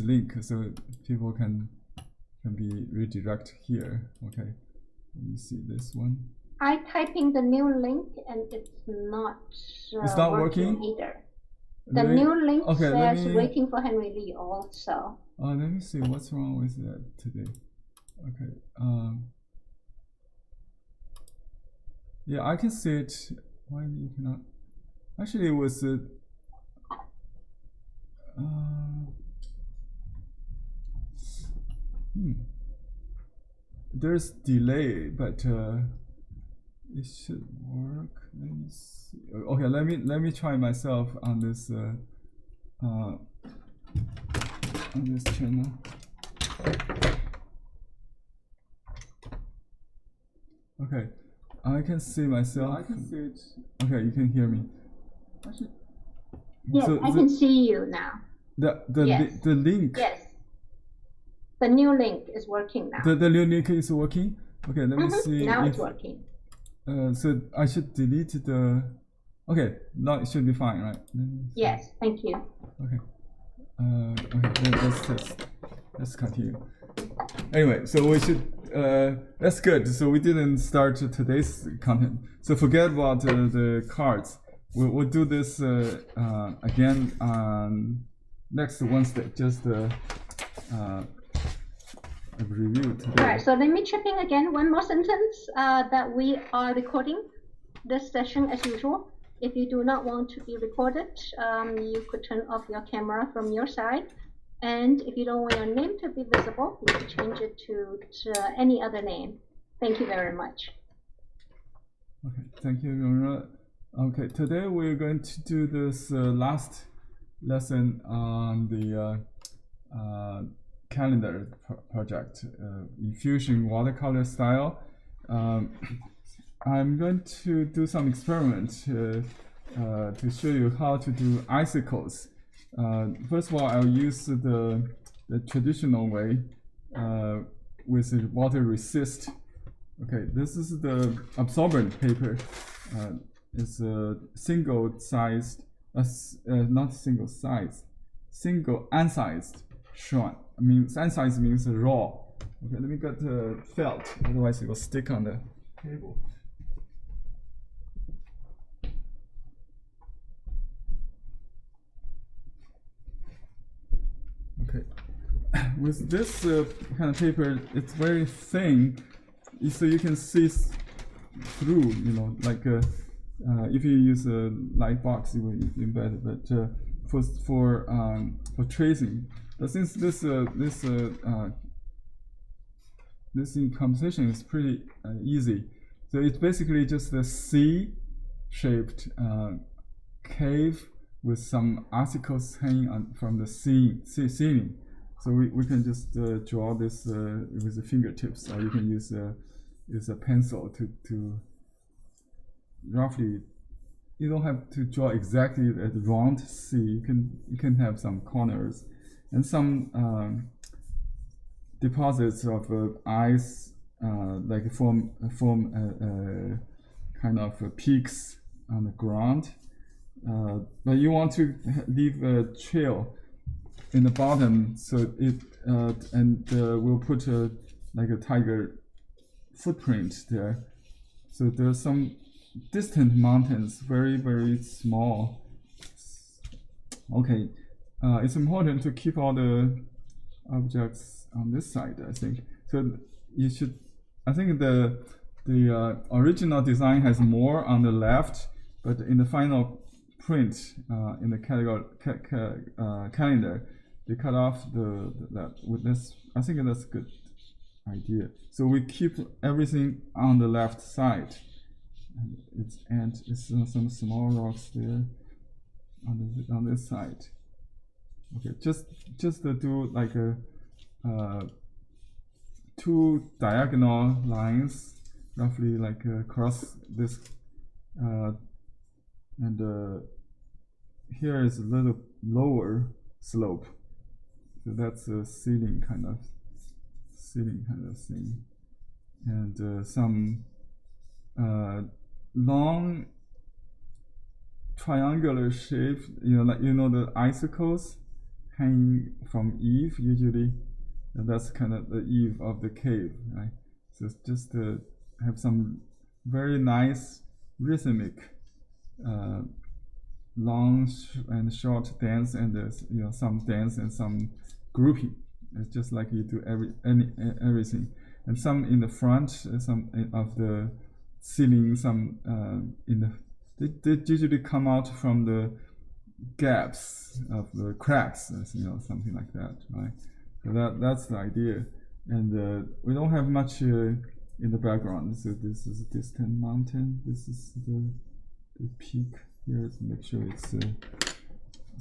link so people can be redirected here. Okay, let me see this one. I typing the new link and it's not working either. The new link says waiting for Henry Lee also. Let me see what's wrong with that today. Okay. Yeah, I can see it. Why you cannot? Actually, it was there's delay, but it should work. Let me see. Okay, let me try myself on this channel. Okay, I can see myself. I can see it. Okay, you can hear me. Yes, so I can see you now. The link. Yes. The new link is working now. The new link is working. Okay, let me see. Now it's working. So I should delete the. Okay, now it should be fine, right? Yes, thank you. Okay. Okay, let's test. Let's continue. Anyway, so we should. That's good. So we didn't start today's content. So forget about the cards. We'll do this again on next Wednesday. Just a review today. All right. So let me chip in again. One more sentence. That we are recording this session as usual. If you do not want to be recorded, you could turn off your camera from your side. And if you don't want your name to be visible, you can change it to any other name. Thank you very much. Okay, thank you, Rona. Okay, today we're going to do this last lesson on the calendar project, Infusion watercolor style. I'm going to do some experiments to show you how to do icicles. First of all, I'll use the traditional way with the water resist. Okay, this is the absorbent paper. It's a single-sized, not single-sized, single unsized shrine. I mean, unsized means raw. Okay, let me get the felt, otherwise it will stick on the table. Okay, with this kind of paper, it's very thin, so you can see through. You know, like if you use a light box, it will be better. But for tracing, but since this composition is pretty easy, so it's basically just a C-shaped cave with some icicles hanging on from the ceiling. So we can just draw this with the fingertips, or you can use a pencil to roughly. You don't have to draw exactly a round C. You can have some corners and some deposits of ice, like form kind of peaks on the ground. But you want to leave a trail in the bottom, so it we'll put like a tiger footprint there. So there's some distant mountains, very, very small. Okay, it's important to keep all the objects on this side, I think. So you should, I think the original design has more on the left, but in the final print in the calendar, they cut off that with this. I think that's a good idea. So we keep everything on the left side. And it's some small rocks there on this side. Okay, just to do like a two diagonal lines, roughly like across this, and here is a little lower slope, so that's a ceiling kind of thing, and some long triangular shape, like the icicles hanging from eave usually, and that's kind of the eave of the cave, right? So it's just to have some very nice rhythmic long and short dance, and there's some dance and some grouping. It's just like you do everything, and some in the front, some of the ceiling, some in the they usually come out from the gaps of the cracks, something like that, right? So that's the idea, and we don't have much in the background. So this is a distant mountain. This is the peak here. To make sure it's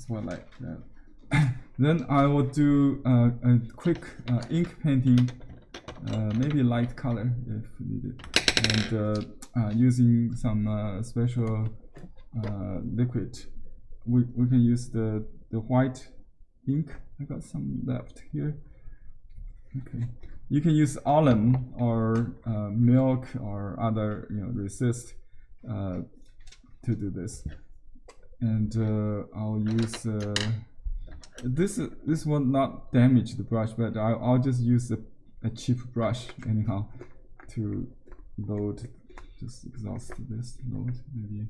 well like that. Then I will do a quick ink painting, maybe light color if needed, and using some special liquid. We can use the white ink. I got some left here. Okay, you can use alum or milk or other resist to do this, and I'll use this will not damage the brush, but I'll just use a cheap brush anyhow to load, just exhaust this load maybe.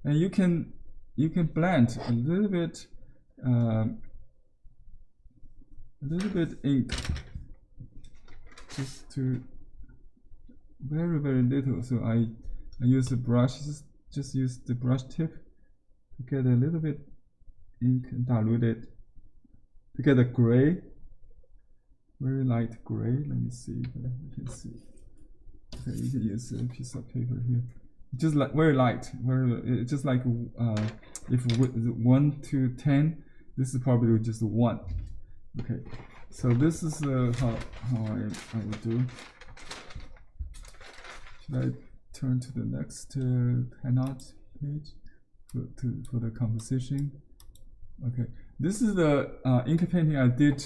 And you can blend a little bit ink, just to very little. So I use the brush, just use the brush tip to get a little bit ink and dilute it to get a gray, very light gray. Let me see if you can see. Okay, you can use a piece of paper here. Just like very light, it's just like if 1 to 10, this is probably just 1. Okay, so this is how I would do. Should I turn to the next handout page for the composition? Okay, this is the ink painting I did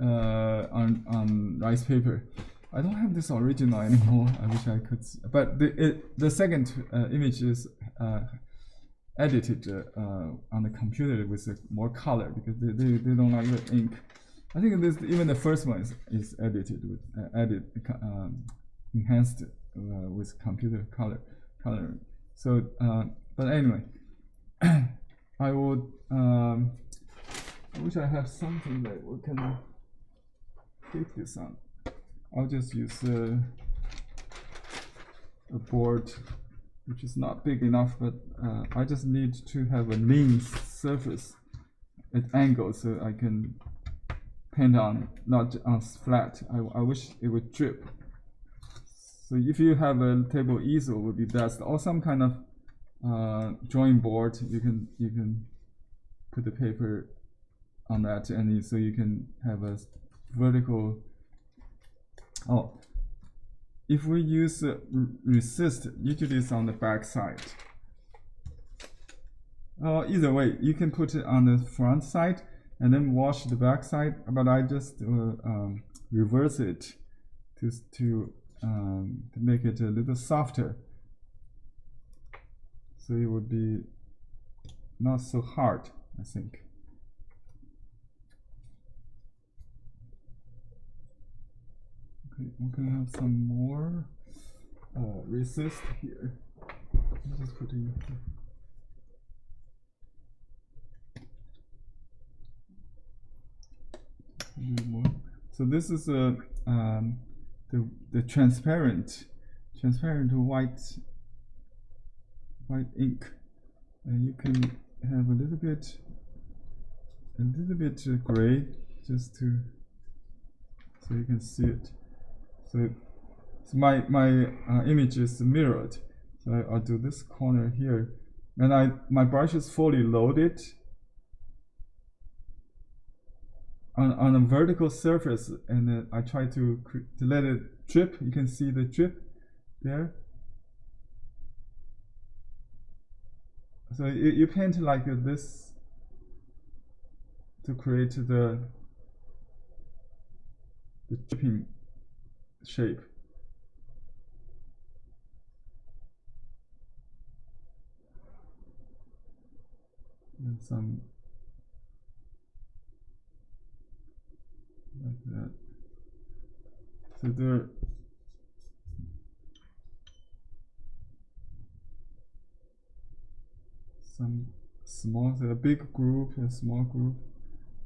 on rice paper. I don't have this original anymore. I wish I could, but the second image is edited on the computer with more color, because they don't like the ink. I think even the first one is edited with enhanced with computer coloring. So, but anyway, I would. I wish I have something that we can take this on. I'll just use a board which is not big enough, but I just need to have a lean surface at angle so I can paint on, not on flat. I wish it would drip. So if you have a table easel, would be best, or some kind of drawing board. You can put the paper on that, and so you can have a vertical. Oh, if we use resist, usually it's on the back side. Either way, you can put it on the front side and then wash the back side. But I just reverse it to make it a little softer, so it would be not so hard, I think. We can have some more resist here. I'm just putting more. So this is the transparent white ink, and you can have a little bit gray, just to so you can see it. So my image is mirrored. So I'll do this corner here, and my brush is fully loaded on a vertical surface, and then I try to let it drip. You can see the drip there. So you paint like this to create the dripping shape. And some that. So there. Some small, a big group, a small group,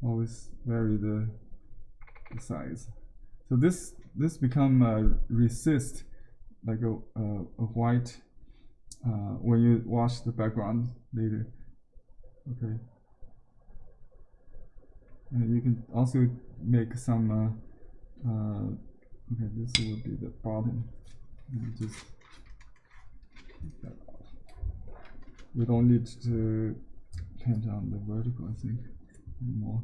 always vary the size. So this become resist like a white when you wash the background later. Okay. And you can also make some. Okay, this will be the bottom. And just take that off. We don't need to paint on the vertical, I think, anymore.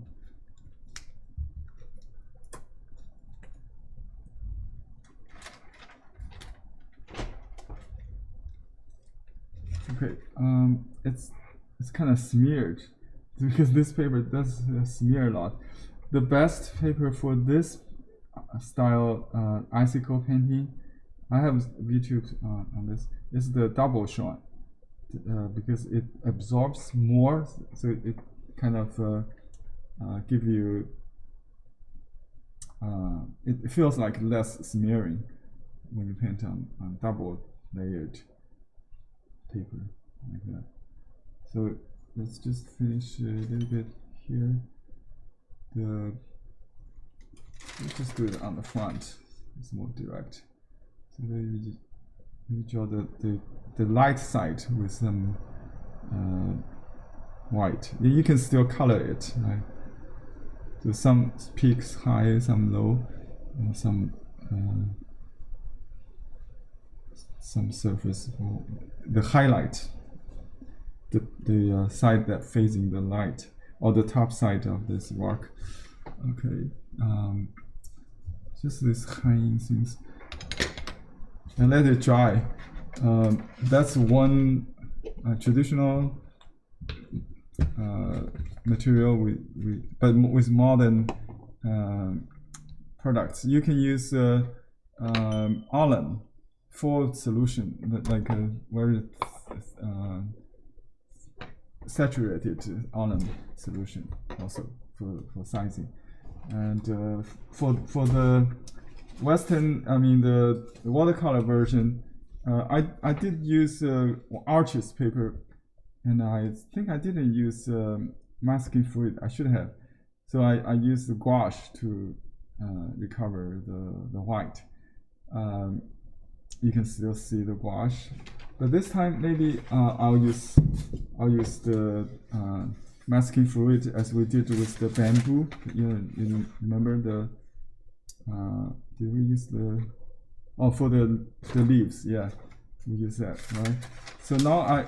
Okay, it's kind of smeared because this paper does smear a lot. The best paper for this style icicle painting, I have YouTube on this, is the double shot. Because it absorbs more, so it kind of give you. It feels like less smearing when you paint on double layered paper like that. So let's just finish a little bit here. Let's just do it on the front. It's more direct. So we draw the light side with some white. You can still color it, right? So some peaks high, some low, and some surface. The highlight, the side that facing the light, or the top side of this rock. Okay, just these hanging things, and let it dry. That's one traditional material but with modern products. You can use alum for solution, like a very saturated alum solution, also for sizing. And for the Western, I mean the watercolor version, I did use Arches paper, and I think I didn't use masking fluid. I should have. So I used the gouache to recover the white. You can still see the gouache, but this time maybe I'll use the masking fluid as we did with the bamboo. You remember the? Did we use the? Oh, for the leaves, yeah, we use that, right? So now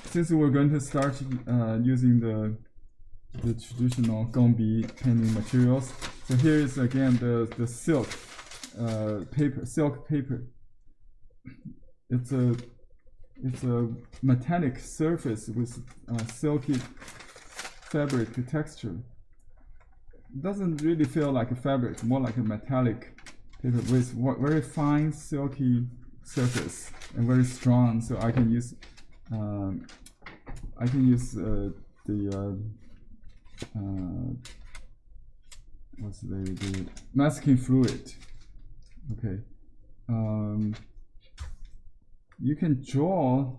since we're going to start using the traditional gombi painting materials, so here is again the silk paper. It's a metallic surface with silky fabric texture. It doesn't really feel like a fabric, more like a metallic paper with very fine silky surface and very strong. So I can use what's the masking fluid. Okay, you can draw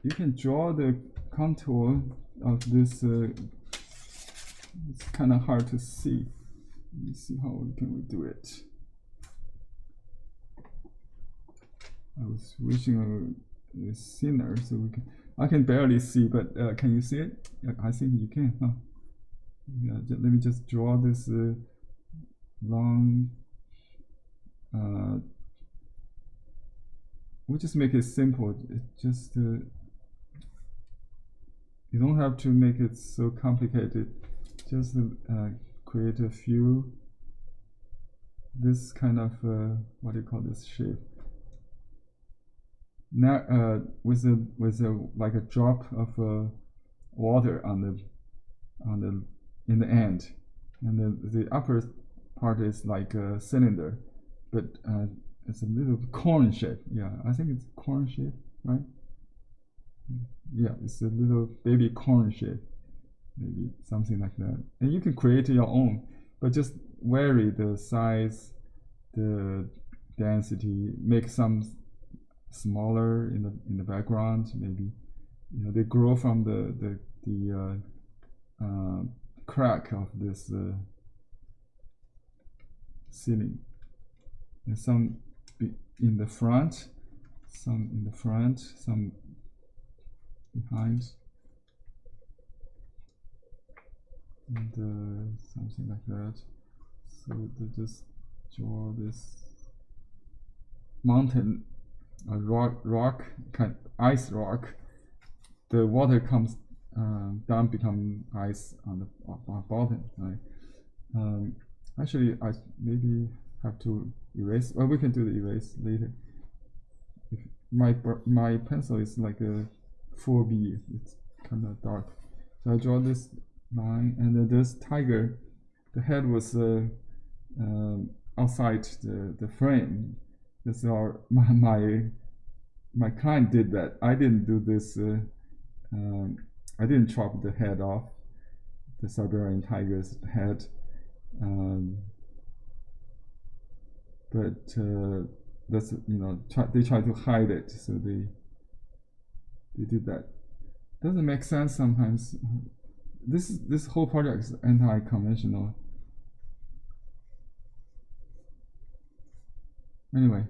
the contour of this. It's kind of hard to see. Let me see how can we do it. I was wishing it's thinner so I can barely see, but can you see it? I think you can, huh? Yeah, let me just draw this long. We'll just make it simple. It just you don't have to make it so complicated. Just create a few. This kind of what do you call this shape? Now with a like a drop of water in the end, and the upper part is like a cylinder, but it's a little corn shape. Yeah, I think it's corn shape, right? Yeah, it's a little baby corn shape. maybe something like that. And you can create your own, but just vary the size, the density, make some smaller in the background. Maybe they grow from the crack of this ceiling, and some in the front, some behind, and something like that. So they just draw this mountain, a rock kind of ice rock. The water comes down, become ice on the bottom, right? Actually, I maybe have to erase. Well, we can do the erase later. If my pencil is like a 4B, it's kind of dark. So I draw this line, and then this tiger, the head was outside the frame. That's our my client did that. I didn't do this. I didn't chop the head off, the Siberian tiger's head, but that's they try to hide it, so they did that. Doesn't make sense sometimes. This whole project is anti-conventional. Anyway,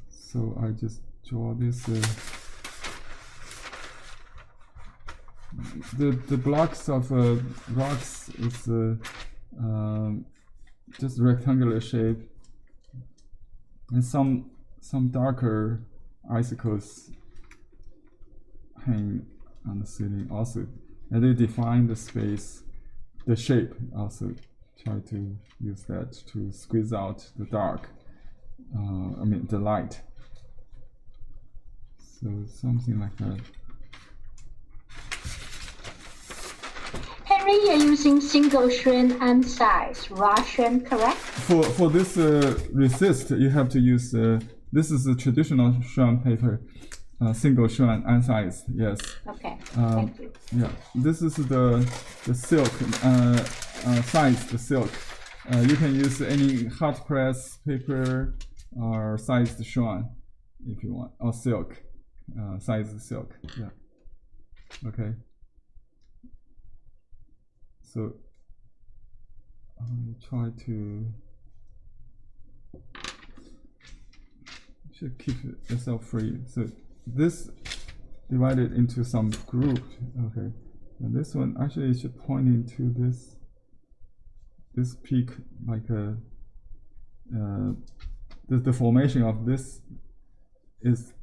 so I just draw this. The blocks of rocks is just rectangular shape, and some darker icicles hang on the ceiling also, and they define the space, the shape. Also try to use that to squeeze out the dark. The light. So something like that. Henry, you're using single strand and size, raw strand, correct? For this resist, you have to use this is a traditional strand paper, single strand and size. Yes. Okay. Thank you. Yeah, this is the silk size. The silk. You can use any hot press paper or sized strand if you want, or silk, sized silk. Yeah. Okay. So I'll try to should keep yourself free. So this divided into some group. Okay, and this one actually should point into this peak, like a the formation of this is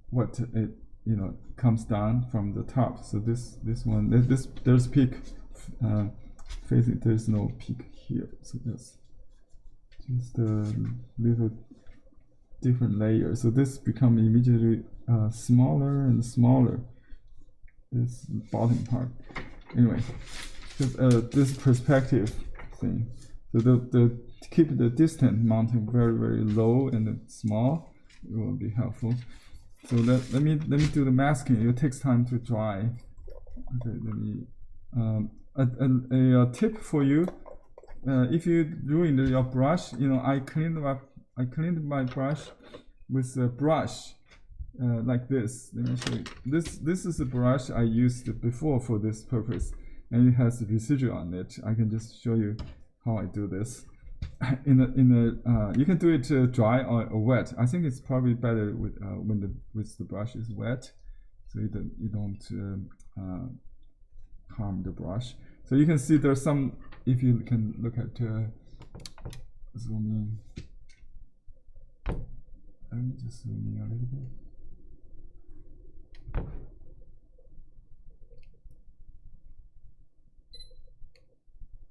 what it comes down from the top. So this one, there's peak facing. There's no peak here. So that's just a little different layer. So this become immediately smaller and smaller. This bottom part. Anyway, just this perspective thing. So the keep the distant mountain very, very low and small, it will be helpful. So let me do the masking. It takes time to dry. Okay, let me a tip for you. If you ruined your brush, I cleaned my brush with a brush like this. Let me show you. This is a brush I used before for this purpose, and it has residue on it. I can just show you how I do this. You can do it dry or wet. I think it's probably better with when the brush is wet, so you don't harm the brush. So you can see there's some. If you can look at zoom in. Let me just zoom in a little bit.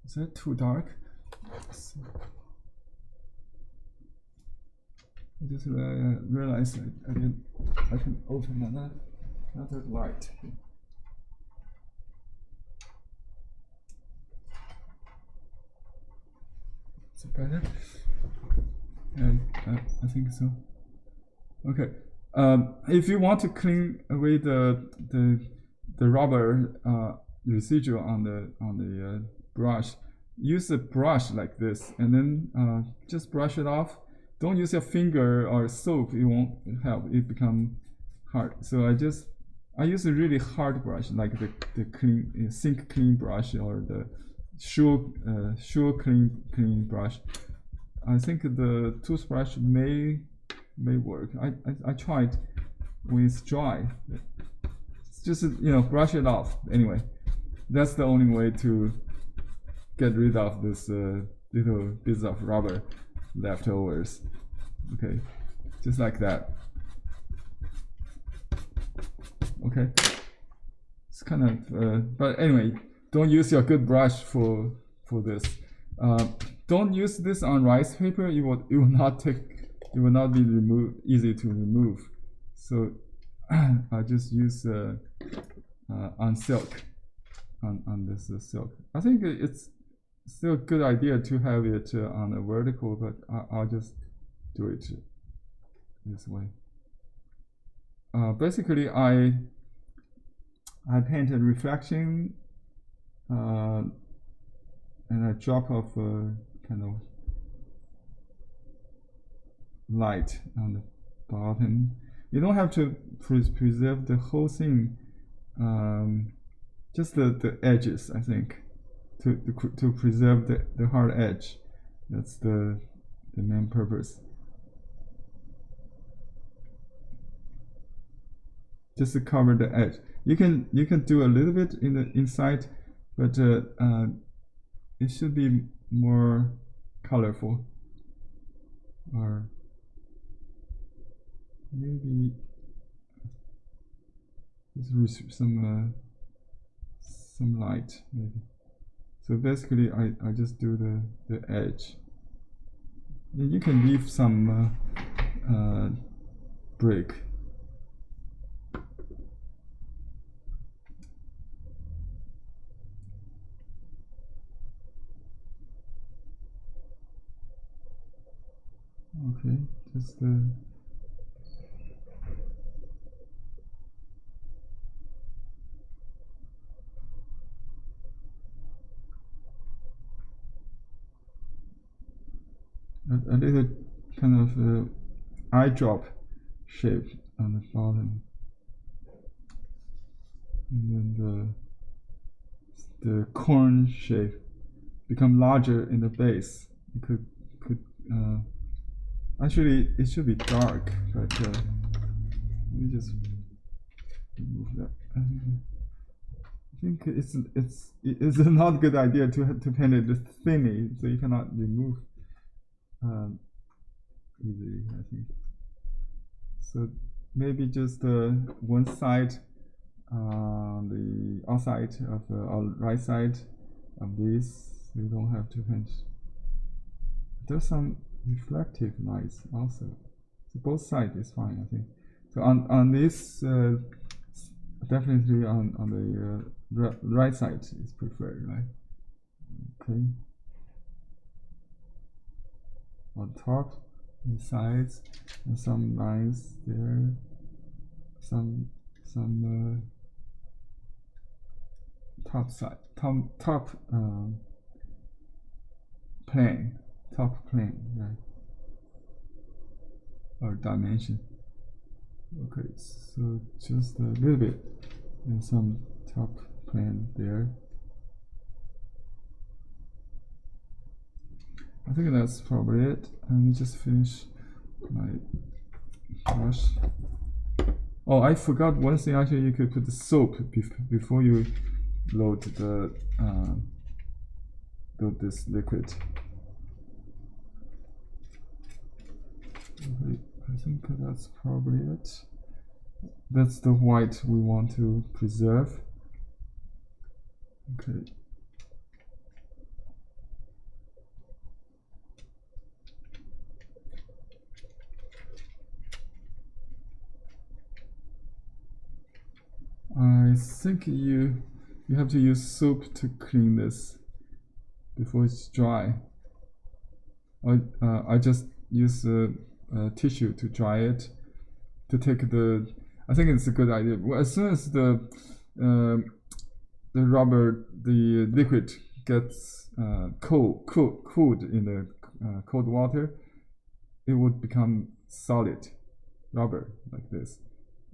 Is that too dark? I just realized I can open another light. Is it better? And I think so. Okay. If you want to clean away the rubber residual on the brush. Use a brush like this, and then just brush it off. Don't use your finger or soap; it won't help. It become hard. So I use a really hard brush, like the clean sink clean brush or the shoe clean brush. I think the toothbrush may work. I tried when it's dry. Just brush it off. Anyway, that's the only way to get rid of this little bits of rubber leftovers. Okay, just like that. Okay, it's kind of but anyway, don't use your good brush for this. Don't use this on rice paper. It will not be easy to remove. So I just use on silk, on this silk. I think it's still a good idea to have it on a vertical, but I'll just do it this way. Basically, I painted reflection and a drop of kind of light on the bottom. You don't have to preserve the whole thing, just the edges, I think, to preserve the hard edge. That's the main purpose. Just to cover the edge. You can do a little bit in the inside, but it should be more colorful, or maybe just some light maybe. So basically, I just do the edge. You can leave some brick. Okay, just a little kind of eye drop shape on the bottom, and then the cone shape become larger in the base. You could actually it should be dark, but let me just remove that. I think it's not a good idea to paint it thinly, so you cannot remove easily, I think. So maybe just one side, the outside of or right side of this. We don't have to paint. There's some reflective lights also, so both sides is fine, I think. So on this, definitely on the right side is preferred, right? Okay. On top and sides, and some lines there, some top side, top plane, right? Or dimension. Okay, so just a little bit, and some top plane there. I think that's probably it. Let me just finish my brush. Oh, I forgot one thing. Actually, you could put the soap before you load this liquid. Okay, I think that's probably it. That's the white we want to preserve. Okay. I think you have to use soap to clean this before it's dry. I just use tissue to dry it, to take I think it's a good idea. Well, as soon as the the rubber, the liquid gets cooled in the cold water, it would become solid rubber like this.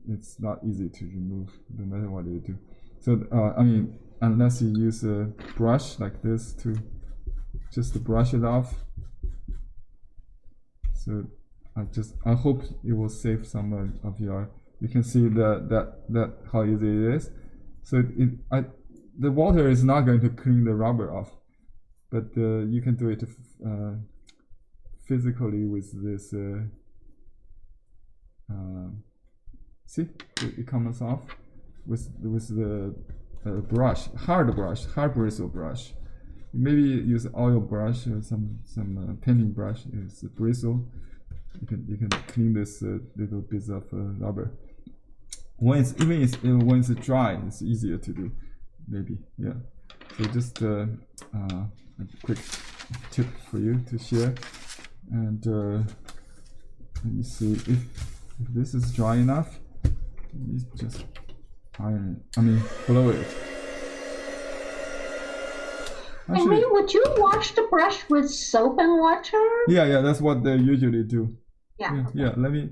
It's not easy to remove no matter what you do. So I mean, unless you use a brush like this to just to brush it off. So I hope it will save some of your. You can see that how easy it is. So the water is not going to clean the rubber off, but you can do it physically with this. See, it comes off with the brush, hard bristle brush. Maybe use oil brush or some painting brush. It's bristle. You can clean this little bits of rubber. When it's dry, it's easier to do. Maybe, yeah. So just a quick tip for you to share. And let me see if this is dry enough. You just iron it. I mean, blow it. Henry, would you wash the brush with soap and water? Yeah, that's what they usually do. Yeah. Yeah. Let me.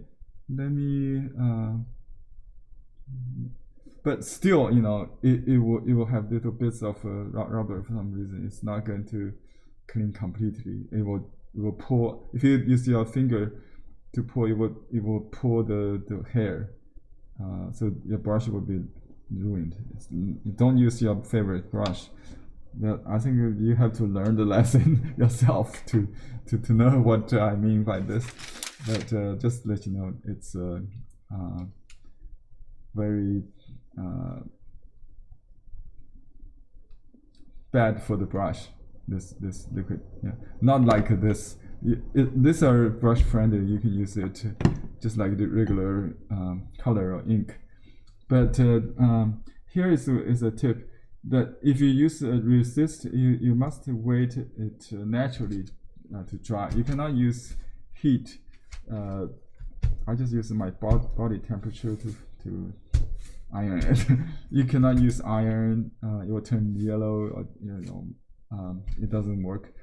But still, it will have little bits of rubber for some reason. It's not going to clean completely. It will pull. If you use your finger to pull, it will pull the hair. So your brush will be ruined. You don't use your favorite brush. I think you have to learn the lesson yourself to know what I mean by this. But just to let you know, it's very bad for the brush. This liquid, yeah, not like this. These are brush friendly. You can use it just like the regular color or ink. But here is a tip that if you use a resist, you must wait it naturally to dry. You cannot use heat. I just use my body temperature to iron it. You cannot use iron. It will turn yellow. Or, it doesn't work.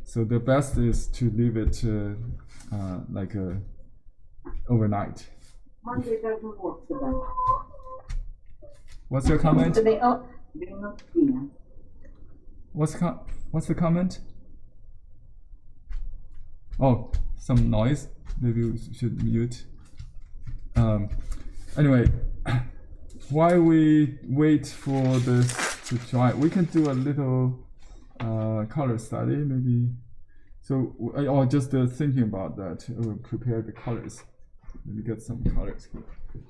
So the best is to leave it like overnight. Monday doesn't work for them. What's your comment? They're not here. What's the comment? Oh, some noise. Maybe we should mute. Anyway, while we wait for this to dry, we can do a little color study, maybe. So, or just thinking about that, we'll prepare the colors. Let me get some colors here.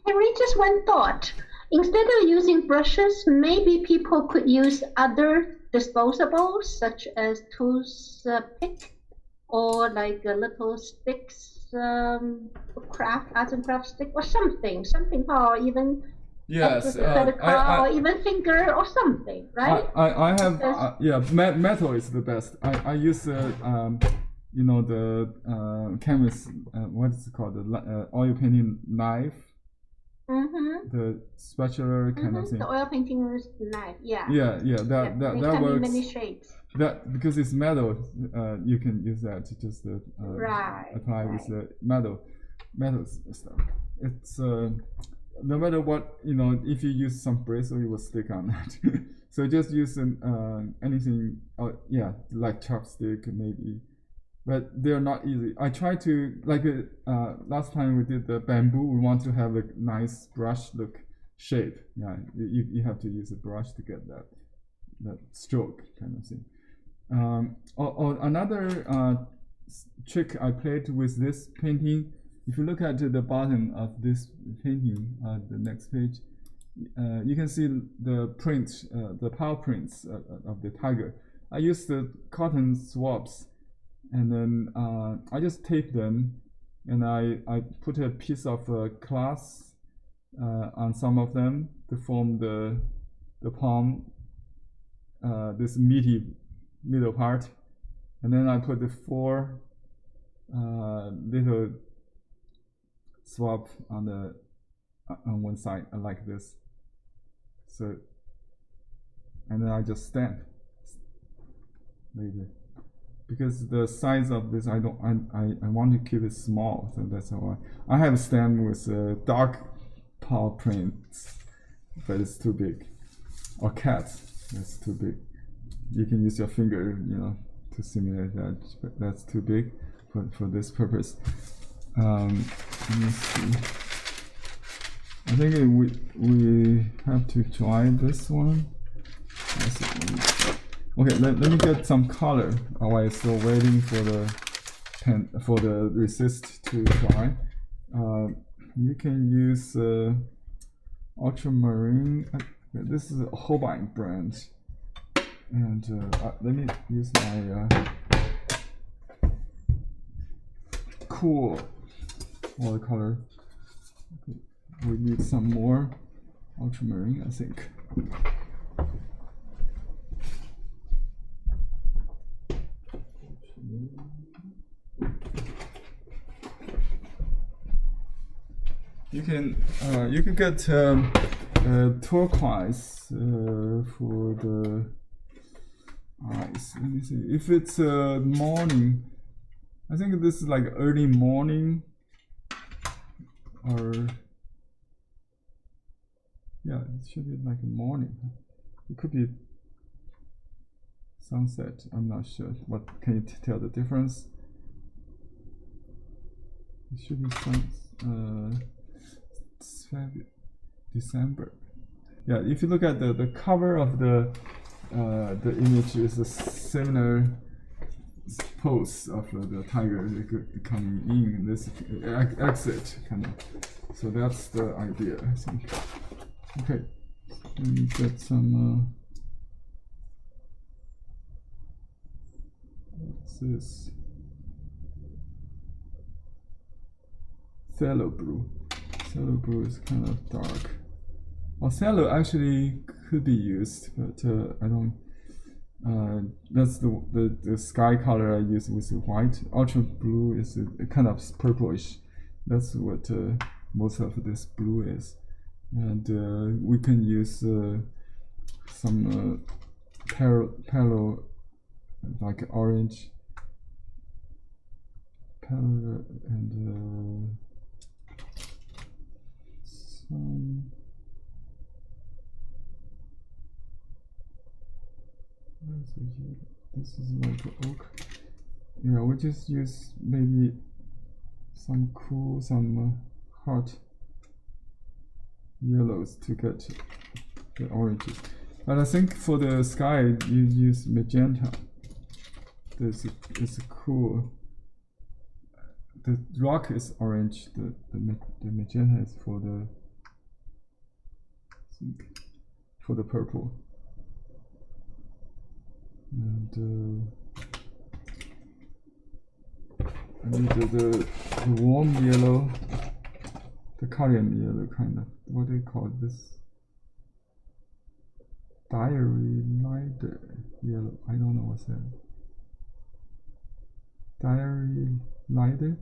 Henry, just one thought. Instead of using brushes, maybe people could use other disposables, such as toothpick or like little sticks, arts and craft stick or something, or even yes, or even finger or something, right? I have yeah, metal is the best. I use the canvas, what is it called, the oil painting knife. The spatula kind of thing. The oil painting knife, yeah. Yeah, that works. Many shapes. That because it's metal, you can use that to just apply with the metal stuff. It's no matter what, if you use some bristle, it will stick on that. So just use anything, like chopstick maybe. But they're not easy. I try to, like last time we did the bamboo, we want to have a nice brush look shape. Yeah, you have to use a brush to get that stroke kind of thing. Or another trick I played with this painting, if you look at the bottom of this painting, the next page, you can see the print, the paw prints of the tiger. I used the cotton swabs. And then I just tape them, and I put a piece of glass on some of them to form the palm, this meaty middle part, and then I put the 4 little swab on one side like this. So and then I just stamp later. Because the size of this, I want to keep it small, so that's why I have a stamp with dark Paw Prints, but it's too big. Or cats, that's too big. You can use your finger, to simulate that, but that's too big for this purpose. Let me see. I think we have to try this one. Okay, let me get some color while still waiting for the resist to dry. You can use ultramarine. This is a Holbein brand, and let me use my cool watercolor. Okay. We need some more ultramarine, I think. You can get turquoise for the eyes. Let me see. If it's morning, I think this is like early morning, or yeah, it should be like morning. It could be sunset. I'm not sure. What can you tell the difference? It should be December. Yeah, if you look at the cover of the image, is a similar pose of the tiger coming in this exit kind of. So that's the idea, I think. Okay, let me get some. What's this? Phthalo blue. Phthalo blue is kind of dark. Well, phthalo actually could be used, but I don't. That's the sky color I use with the white. Ultra blue is a kind of purplish. That's what most of this blue is, and we can use some pale, like orange, pale, and some. This is like oak. Yeah, we just use maybe some cool, some hot yellows to get the oranges. But I think for the sky, you use magenta. This is cool. The rock is orange. The magenta is for the purple. And I need the warm yellow, the Korean yellow kind of. What do you call this? Diary lighter yellow. I don't know what's that. Diary lighter.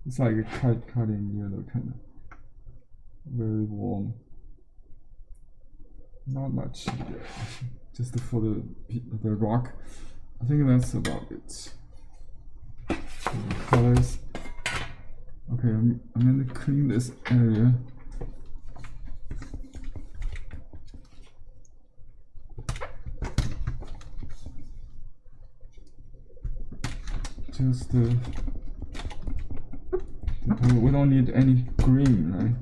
It's like a Korean yellow kind of. Very warm. Not much there. Just for the rock. I think that's about it. The colors. Okay, I'm gonna clean this area. Just we don't need any green, right?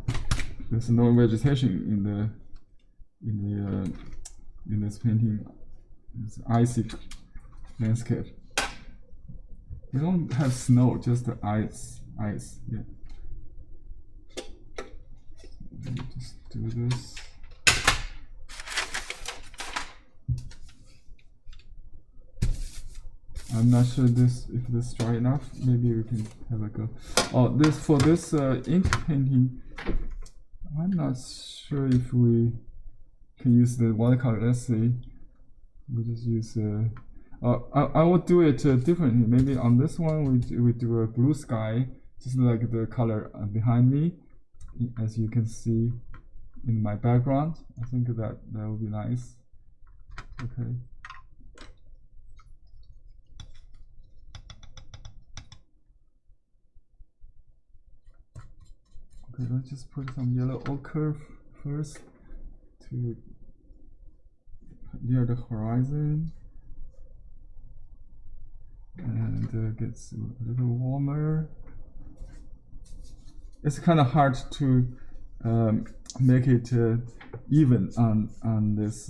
There's no vegetation in this painting. It's icy landscape. We don't have snow, just the ice. Yeah. Let me just do this. I'm not sure if this is dry enough. Maybe we can have a go. Oh, for this ink painting, I'm not sure if we can use the watercolor. Let's see. We just use. I would do it differently. Maybe on this one we do a blue sky, just like the color behind me, as you can see. in my background. I think that would be nice. Okay. Okay, let's just put some yellow ochre first to near the horizon, and gets a little warmer. It's kind of hard to make it even on this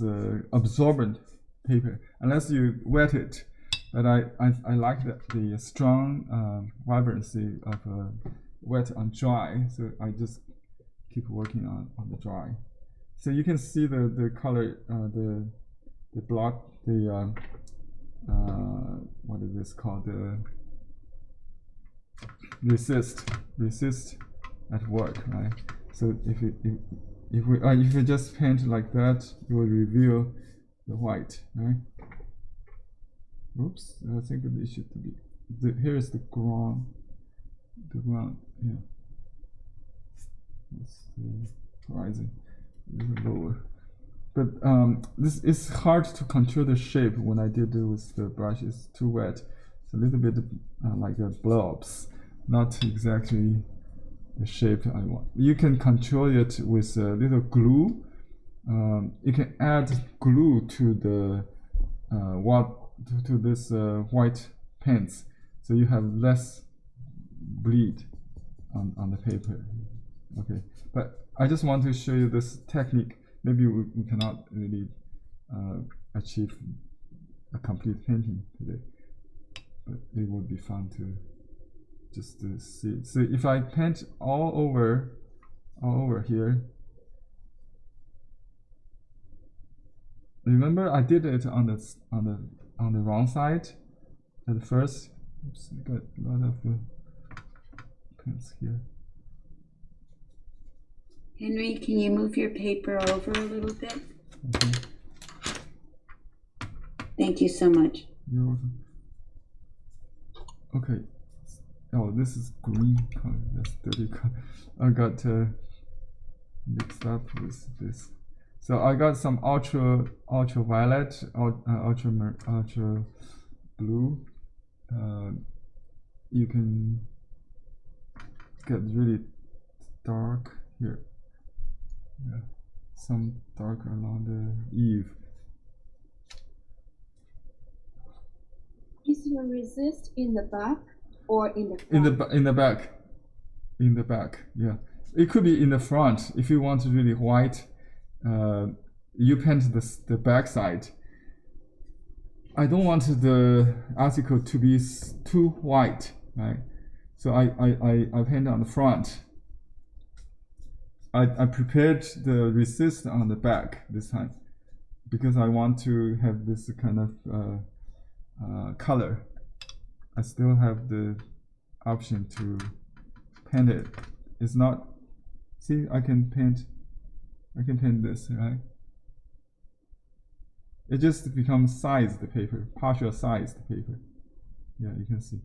absorbent paper unless you wet it. But I like the strong vibrancy of wet on dry, so I just keep working on the dry. So you can see the color, the block, the what is this called? The resist at work, right? So if you just paint like that, you will reveal the white, right? Oops, I think it should be. Here is the ground. The ground, yeah. That's the horizon, a little lower. But this is hard to control the shape when I did it with the brush. It's too wet. It's a little bit like a blobs, not exactly the shape I want. You can control it with a little glue. You can add glue to the to this white paints, so you have less bleed on the paper. Okay, but I just want to show you this technique. Maybe we cannot really achieve a complete painting today, but it would be fun to just to see. So if I paint all over here, remember I did it on the wrong side at first. Oops, I got a lot of paints here. Henry, can you move your paper over a little bit? Okay. Thank you so much. You're welcome. Okay. Oh, this is green color. That's dirty color. I got mixed up with this. So I got some ultraviolet, ultra blue. You can get really dark here. Yeah, some dark along the eave. Is the resist in the back or in the front? In the back. Yeah, it could be in the front if you want really white. You paint the back side. I don't want the article to be too white, right? So I paint on the front. I prepared the resist on the back this time because I want to have this kind of color. I still have the option to paint it. It's not. See, I can paint this, right? It just becomes sized paper, partial sized paper. Yeah, you can see.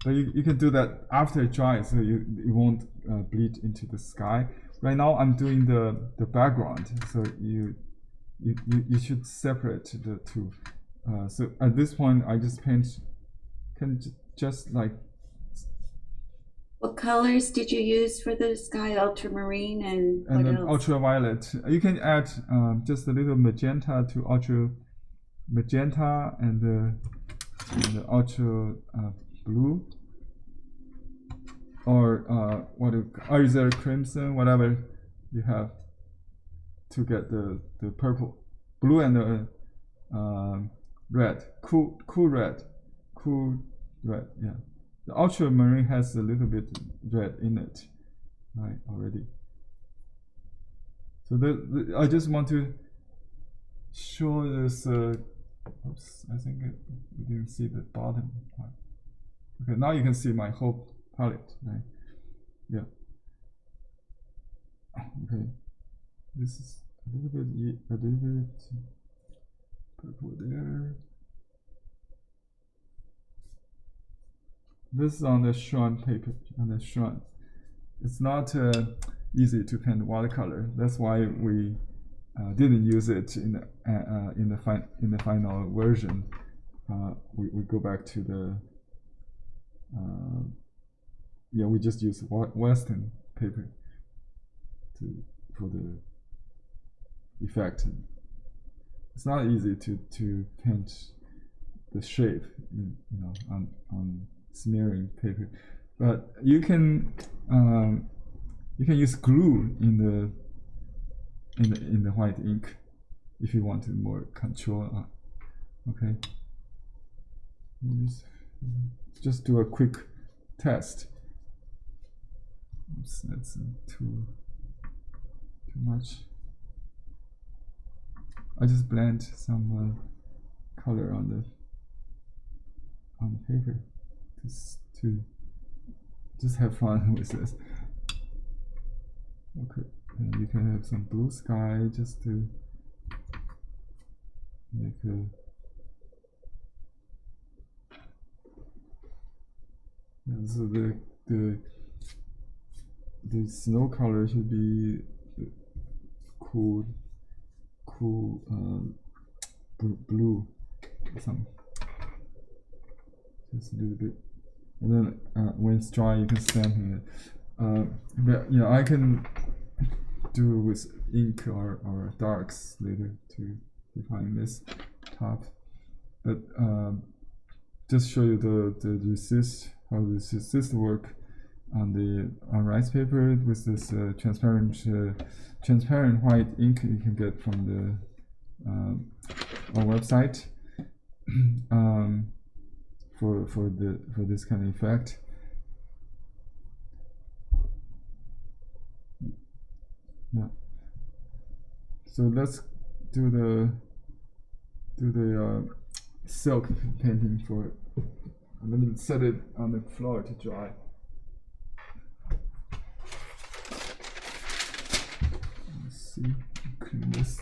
But you can do that after it dries, so it won't bleed into the sky. Right now I'm doing the background, so you should separate the two. So at this point I just just like. What colors did you use for the sky? Ultramarine and what then else? Ultraviolet. You can add just a little magenta to ultra magenta and the ultra blue, or either crimson, whatever you have, to get the purple, blue, and the red, cool red. Yeah. The ultramarine has a little bit red in it, right, already. So I just want to show this. Oops, I think we didn't see the bottom part. Okay, now you can see my whole palette, right? Yeah. Okay, this is a little bit purple there. This is on the shrine paper, on the shrine. It's not easy to paint watercolor. That's why we didn't use it in the final version. We go back to the we just use Western paper for the effect. It's not easy to paint the shape, on smearing paper, but you can use glue in the white ink if you want more control. Okay, just do a quick test. Oops, that's too much. I just blend some color on the paper to just have fun with this. Okay, and you can have some blue sky just to make so the snow color should be cool blue, just a little bit, and then when it's dry you can stamp it. But I can do with ink or darks later to define this top, but just show you the resist, how the resist work on rice paper with this transparent white ink you can get from our website for this kind of effect. Yeah. So let's do the silk painting for it. Let me set it on the floor to dry. Let's see, clean this.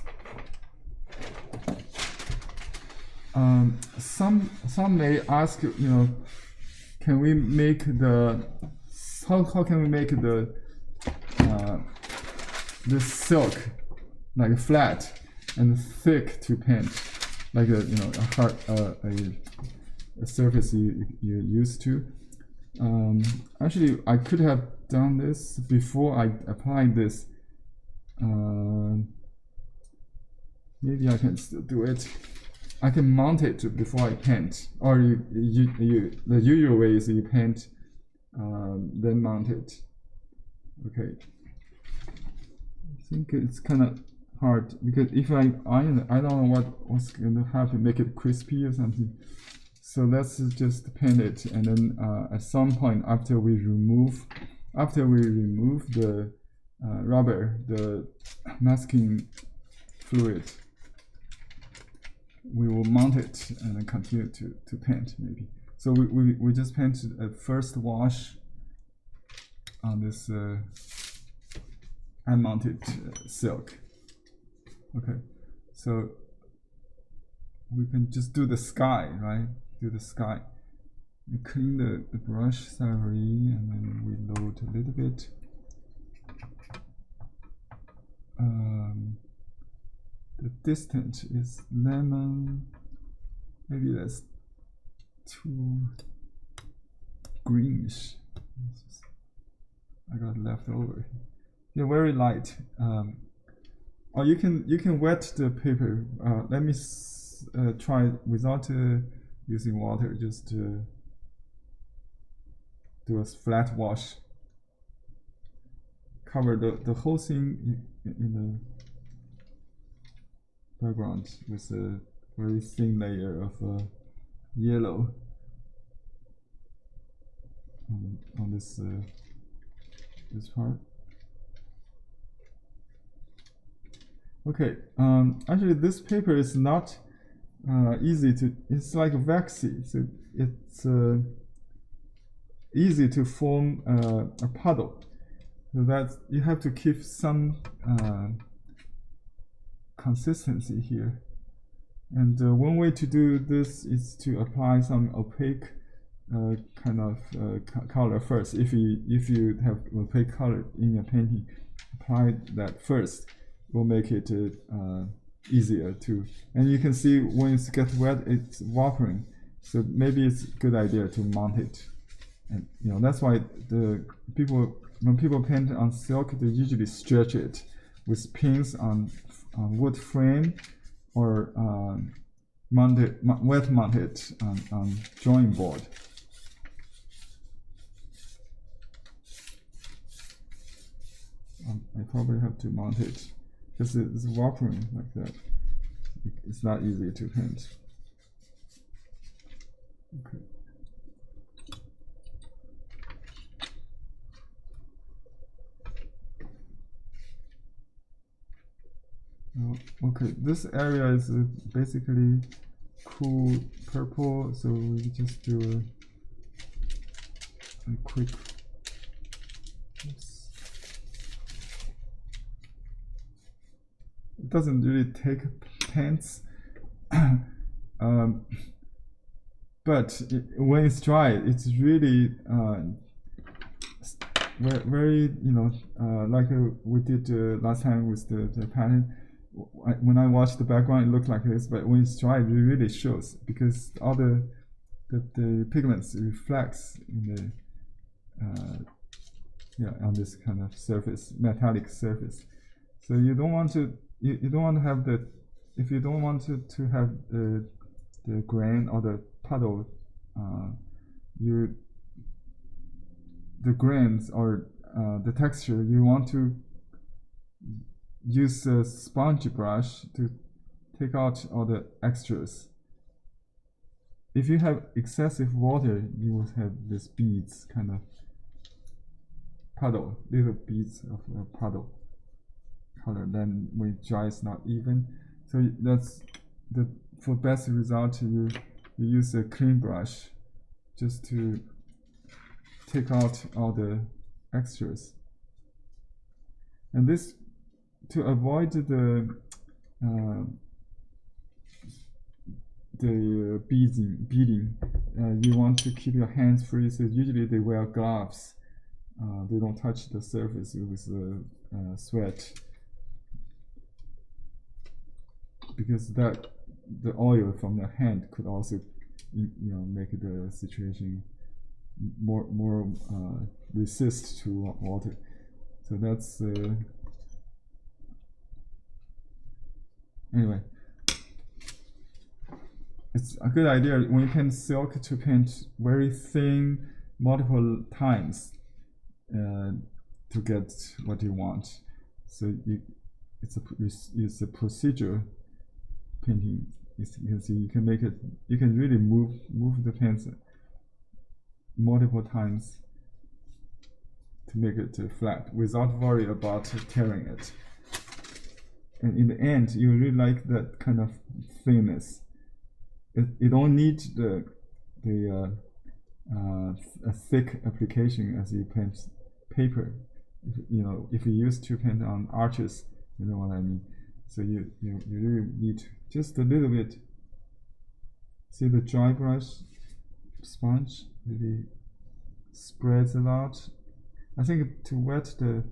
Some may ask, can we make how can we make this silk like flat and thick to paint, like a surface you're used to. Actually, I could have done this before I applied this. Maybe I can still do it. I can mount it before I paint, or the usual way is you paint, then mount it. Okay. I think it's kind of hard because if I iron it, I don't know what's going to happen, make it crispy or something. So let's just paint it, and then at some point after we remove the rubber, the masking fluid, we will mount it and then continue to paint maybe. So we just painted a first wash on this unmounted silk. Okay, so we can just do the sky, right? Do the sky. We clean the brush thoroughly, and then we load a little bit. The distance is lemon. Maybe that's too greenish. I got left over. Yeah, very light. Or you can wet the paper. Let me try it without using water. Just do a flat wash. Cover the whole thing in the background with a very thin layer of yellow on this part. Okay, actually this paper is not easy to, it's like waxy, so it's easy to form a puddle. So that you have to keep some consistency here. And one way to do this is to apply some opaque kind of color first. If you have opaque color in your painting, apply that first will make it easier to. And you can see when it gets wet, it's evaporating. So maybe it's a good idea to mount it. And that's why when people paint on silk, they usually stretch it with pins on wood frame or wet mount it on drawing board. I probably have to mount it because it's evaporating like that. It's not easy to paint. Okay. Okay, this area is basically cool purple, so we just do a quick. Oops. It doesn't really take paints, but when it's dry, it's really very like we did last time with the pattern. When I watched the background, it looked like this, but when it's dry, it really shows because all the pigments reflects in the on this kind of surface, metallic surface. So you don't want to have if you don't want to have the grain or the puddle, the grains or the texture, you want to use a sponge brush to take out all the extras. If you have excessive water, you will have these beads, kind of puddle, little beads of puddle color. Then when it dries, not even. So that's for best result. You use a clean brush just to take out all the extras. And this, to avoid the beading, you want to keep your hands free. So usually they wear gloves. They don't touch the surface with sweat, because the oil from their hand could also make the situation more resist to water. So that's anyway, it's a good idea when you paint silk to paint very thin multiple times to get what you want. So it's a procedure painting. You can see you can make it. You can really move the paints multiple times to make it flat without worry about tearing it. And in the end, you really like that kind of thinness. You don't need a thick application as you paint paper. If you used to paint on arches, you know what I mean. So you really need just a little bit. See the dry brush sponge really spreads a lot. I think to wet the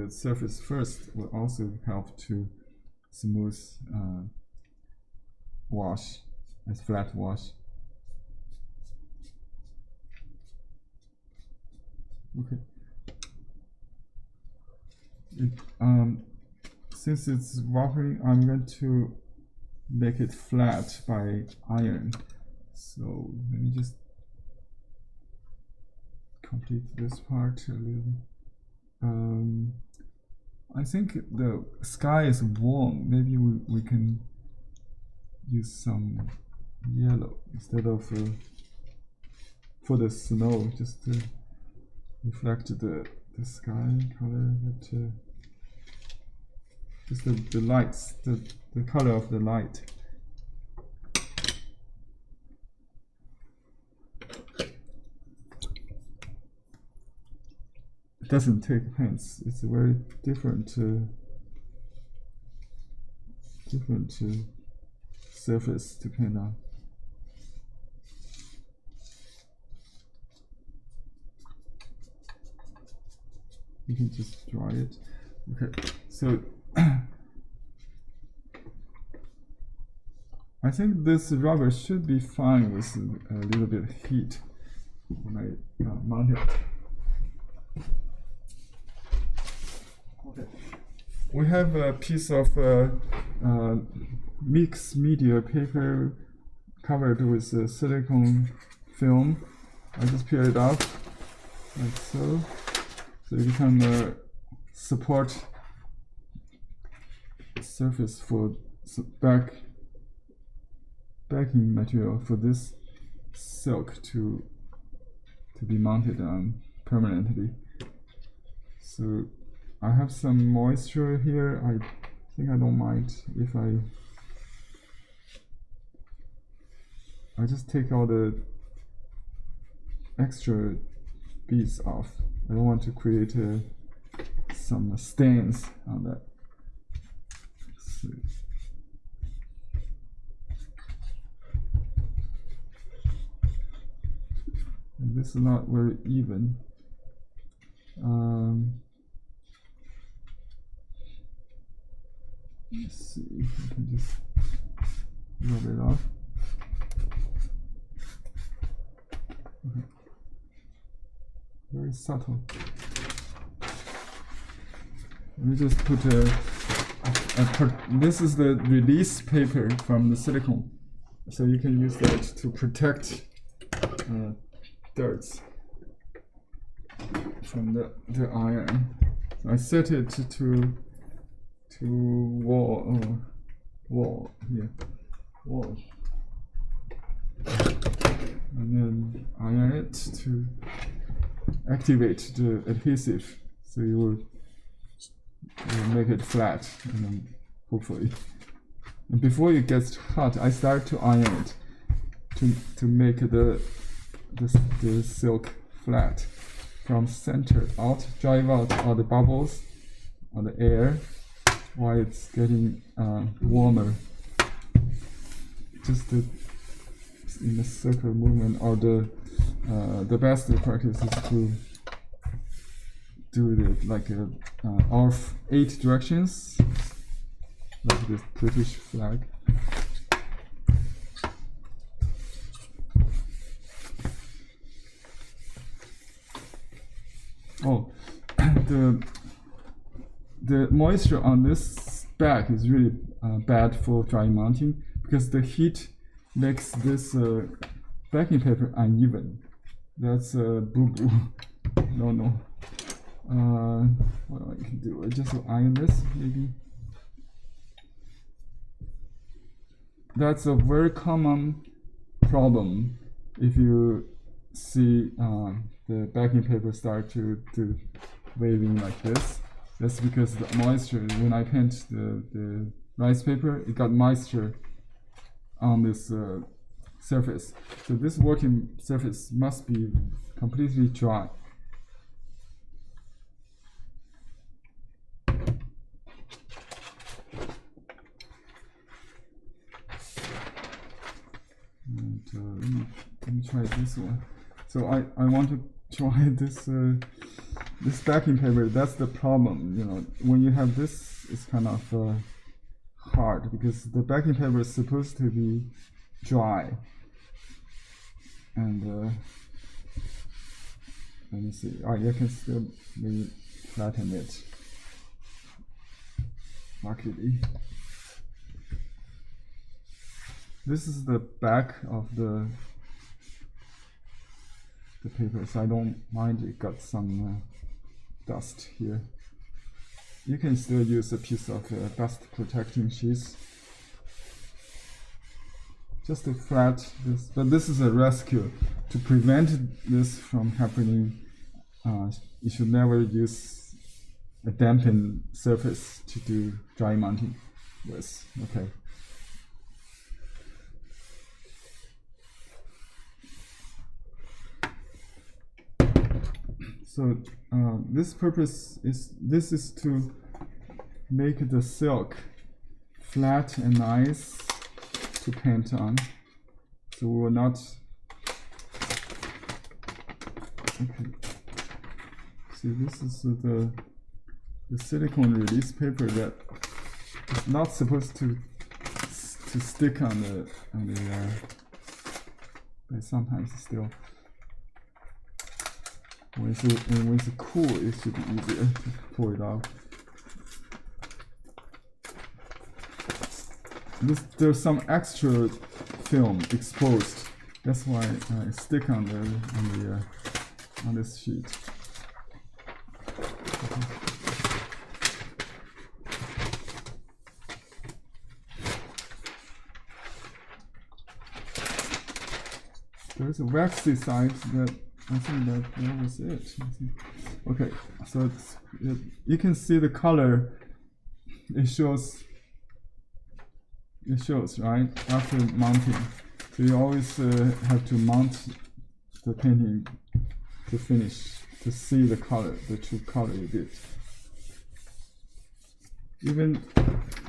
surface first will also help to smooth wash, as flat wash. Okay. Since it's evaporating, I'm going to make it flat by iron. So let me just complete this part a little. I think the sky is warm. Maybe we can use some yellow instead of for the snow, just to reflect the sky color. But just the lights, the color of the light. It doesn't take paints. It's a very different surface to paint on. You can just dry it. Okay, so I think this rubber should be fine with a little bit of heat when I mount it. Okay. We have a piece of mixed media paper covered with silicone film. I just peel it off like so, so you can support surface for backing material for this silk to be mounted on permanently. So I have some moisture here. I think I don't mind if I just take all the extra beads off. I don't want to create some stains on that. So, and this is not very even. Let's see, I can just rub it off. Okay. Very subtle. Let me just put this is the release paper from the silicone, so you can use that to protect dirts from the iron. So I set it to wall here, wall, and then iron it to activate the adhesive, so you will make it flat, and then hopefully. And before it gets hot, I start to iron it to make the silk flat from center out, drive out all the bubbles or the air while it's getting warmer. Just in the circle movement, or the best practice is to do it like all 8 directions, like this British flag. Oh, the moisture on this back is really bad for dry mounting, because the heat makes this backing paper uneven. That's boo-boo. No. What I can do? I just iron this, maybe. That's a very common problem if you see the backing paper start to waving like this. That's because the moisture, when I paint the rice paper, it got moisture on this surface. So this working surface must be completely dry. And let me try this one. So I want to try this this backing paper. That's the problem, you know. When you have this, it's kind of hard, because the backing paper is supposed to be dry. And let me see. I can still maybe flatten it markedly. This is the back of the paper, so I don't mind it got some dust here. You can still use a piece of dust protecting sheets just to flat this, but this is a rescue. To prevent this from happening, you should never use a dampened surface to do dry mounting with. Okay. So this is to make the silk flat and nice to paint on. So we will not. Okay. See, this is the silicone release paper that is not supposed to stick on the but sometimes still when it's cool it should be easier to pull it out. There's some extra film exposed. That's why it stick on this sheet. There's a waxy side that I think that was it. Okay, so you can see the color. It shows right after mounting. So you always have to mount the painting to finish to see the color, the true color you did. Even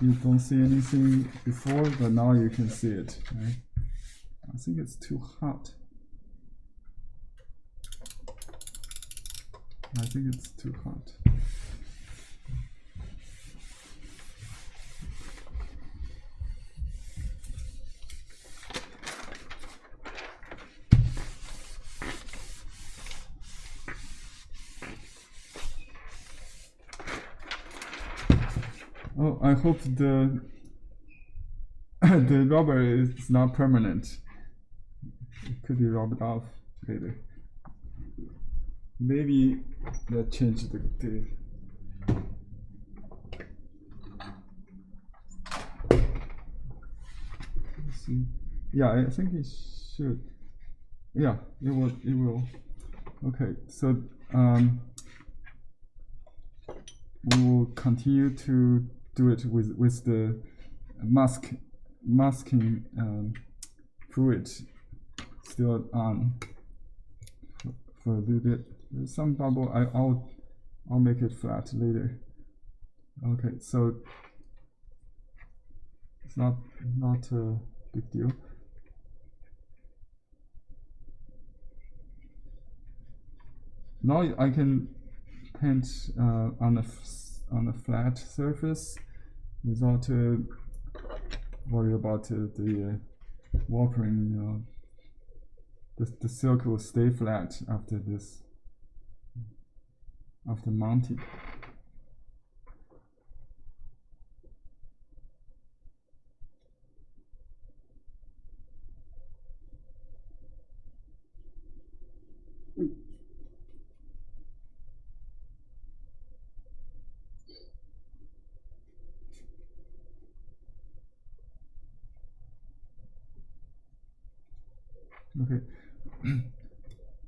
you don't see anything before, but now you can see it. Right? I think it's too hot. I think it's too hot. Oh, I hope the rubber is not permanent. It could be rubbed off later. Maybe that changed the let's see. Yeah, I think it should. Yeah, it will. Okay, so we will continue to do it with the masking fluid still on for a little bit. There's some bubble. I'll make it flat later. Okay, so it's not a big deal. Now I can paint on a flat surface without worry about the warping. The silk will stay flat after this, after mounting. Okay,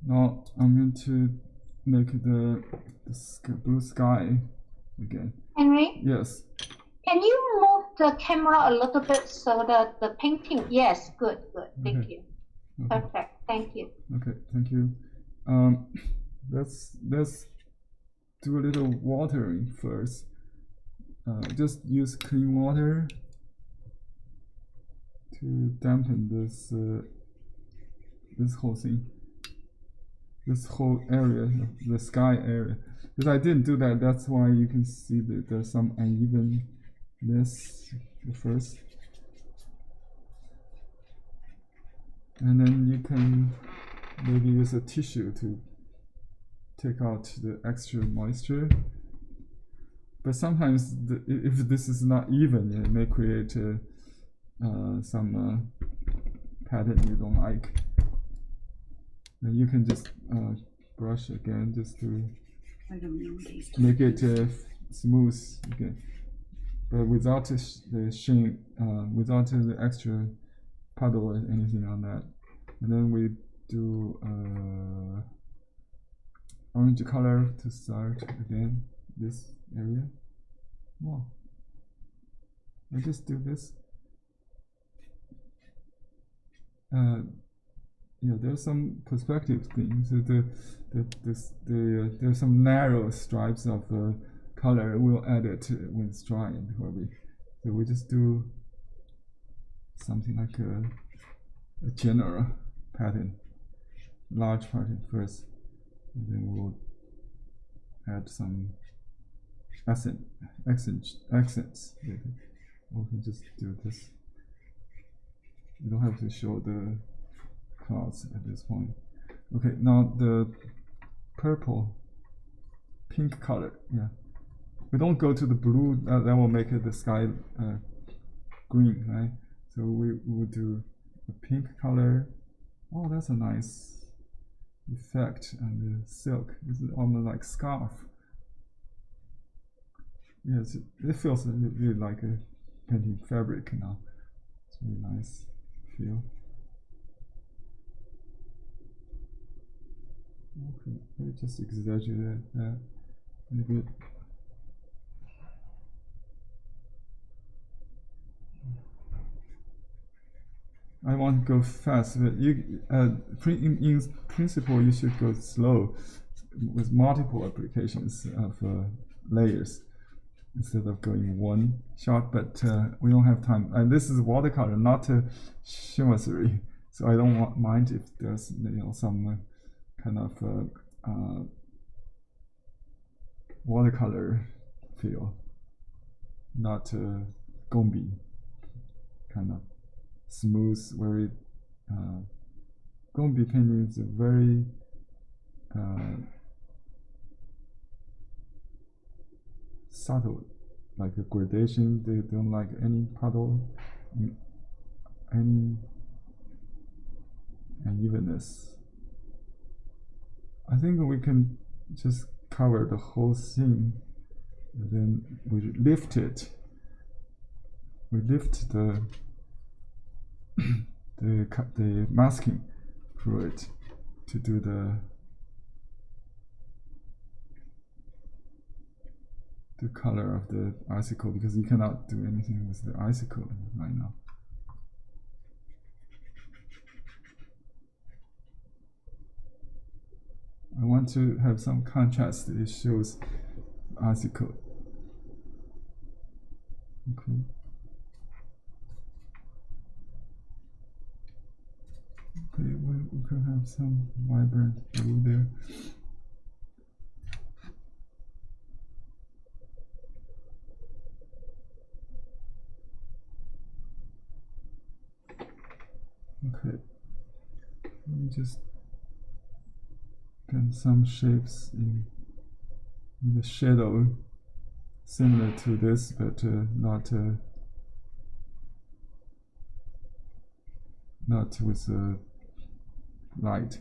now I'm going to make the blue sky again. Henry, Yes. can you move the camera a little bit so that the painting? Yes, good. Thank Okay. you. Okay. Perfect. Thank you. Okay, thank you. Let's do a little watering first. Just use clean water to dampen this whole thing, this whole area, the sky area. Because I didn't do that, that's why you can see that there's some unevenness at first. And then you can maybe use a tissue to take out the extra moisture. But sometimes, if this is not even, it may create some pattern you don't like. And you can just brush again just to make it smooth again, but without the sheen, without the extra puddle or anything on that. And then we do orange color to start again this area. Wow. I just do this. Yeah, there's some perspective things. There's some narrow stripes of color. We'll add it when it's drying, probably. So we just do something like a general pattern, large pattern first, and then we'll add some accents. We can just do this. You don't have to show the clouds at this point. Okay, now the purple, pink color. Yeah, we don't go to the blue. That will make it the sky green, right? So we will do a pink color. Oh, that's a nice effect. And the silk is almost like scarf. Yes, it feels really like a painting fabric now. It's really nice feel. Okay, maybe just exaggerate that a bit. I want to go fast, but in principle you should go slow with multiple applications of layers instead of going one shot. But we don't have time. And this is watercolor, not chemistry, so I don't mind if there's some kind of watercolor feel, not gombi kind of smooth, very gombi painting is a very subtle, like a gradation. They don't like any puddle, any unevenness. I think we can just cover the whole scene, and then we lift it. We lift the the masking fluid to do the color of the icicle, because you cannot do anything with the icicle right now. I want to have some contrast. It shows icicle. Okay. Okay, we could have some vibrant blue there. Okay, let me just get some shapes in the shadow similar to this, but not with light.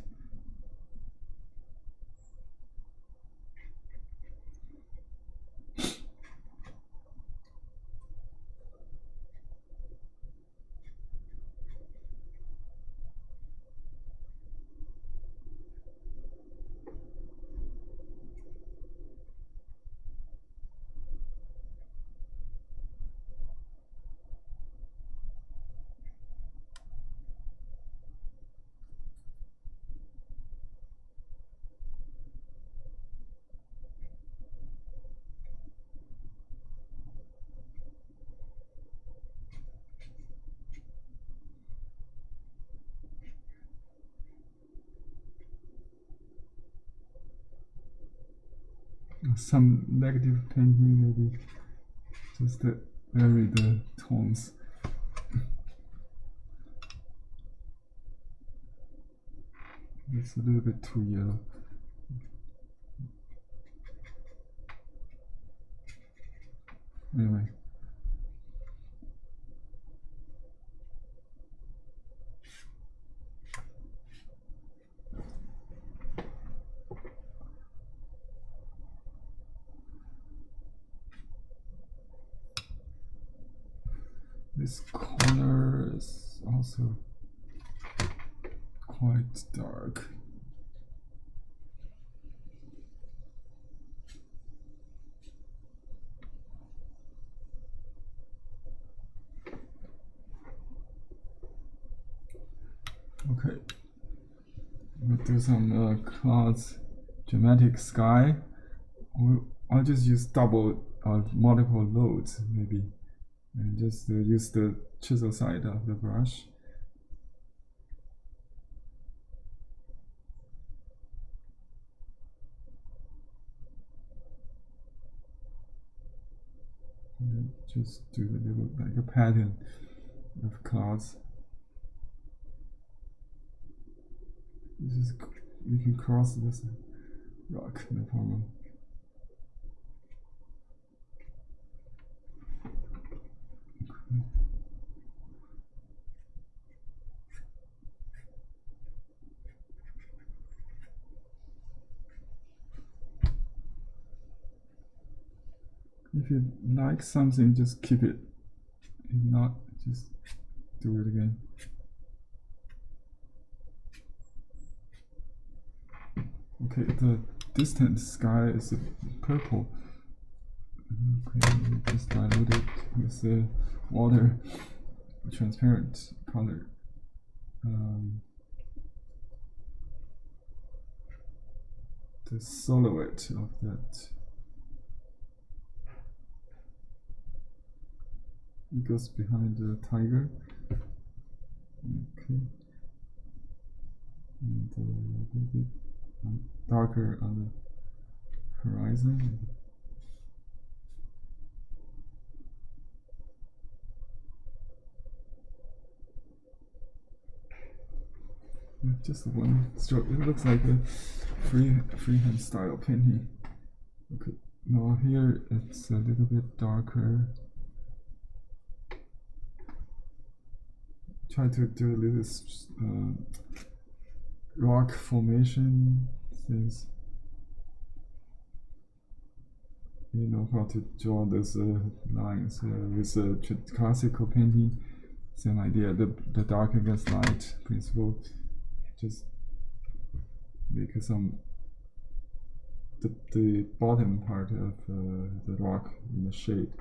Some negative painting, maybe just vary the tones. It's a little bit too yellow. Anyway. This corner is also quite dark. Okay, we'll do some clouds, dramatic sky. I'll just use double or multiple loads maybe. And just use the chisel side of the brush. just do a little like a pattern of clouds. This is, you can cross this rock, no problem. Okay. If you like something, just keep it. If not, just do it again. Okay, the distant sky is purple. Okay, just dilute it with the water, transparent color. The silhouette of that. It goes behind the tiger. Okay. And a little bit darker on the horizon. Just one stroke. It looks like a freehand style painting. Okay. Now here it's a little bit darker. Try to do a little rock formation things. You know how to draw those lines with classical painting. Same idea. The dark against light principle. Just make some the bottom part of the rock in the shade.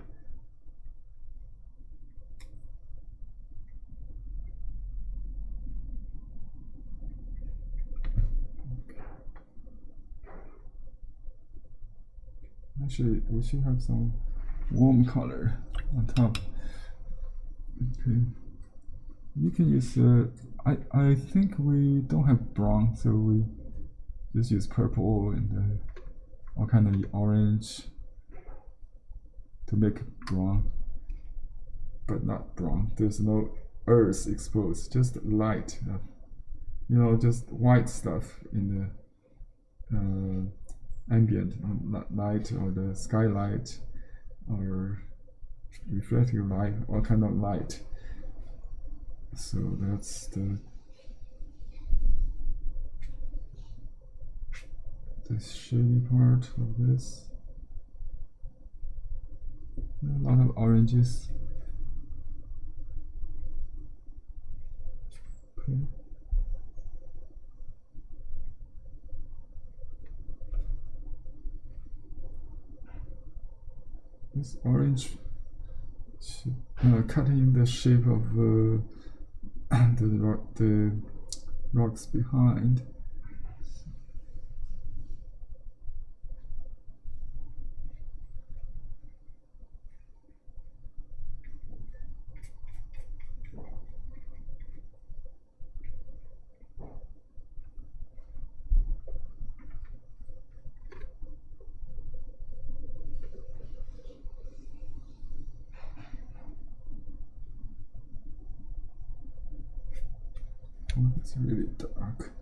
Actually, we should have some warm color on top. Okay, you can use. I think we don't have brown, so we just use purple and all kind of orange to make brown, but not brown. There's no earth exposed, just light. You know, just white stuff in the ambient light or the skylight or reflective light, all kind of light. So that's the shady part of this. A lot of oranges. Okay. This orange cut in the shape of the rocks behind. Oh, it's really dark.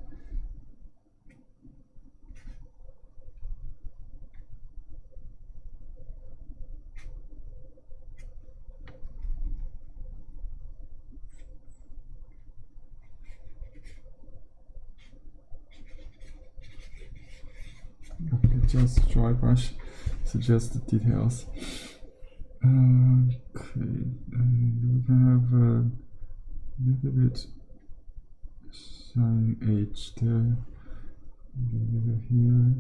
Okay, just dry brush, suggest the details. Okay, and we can have a little bit shine edge there, a little here.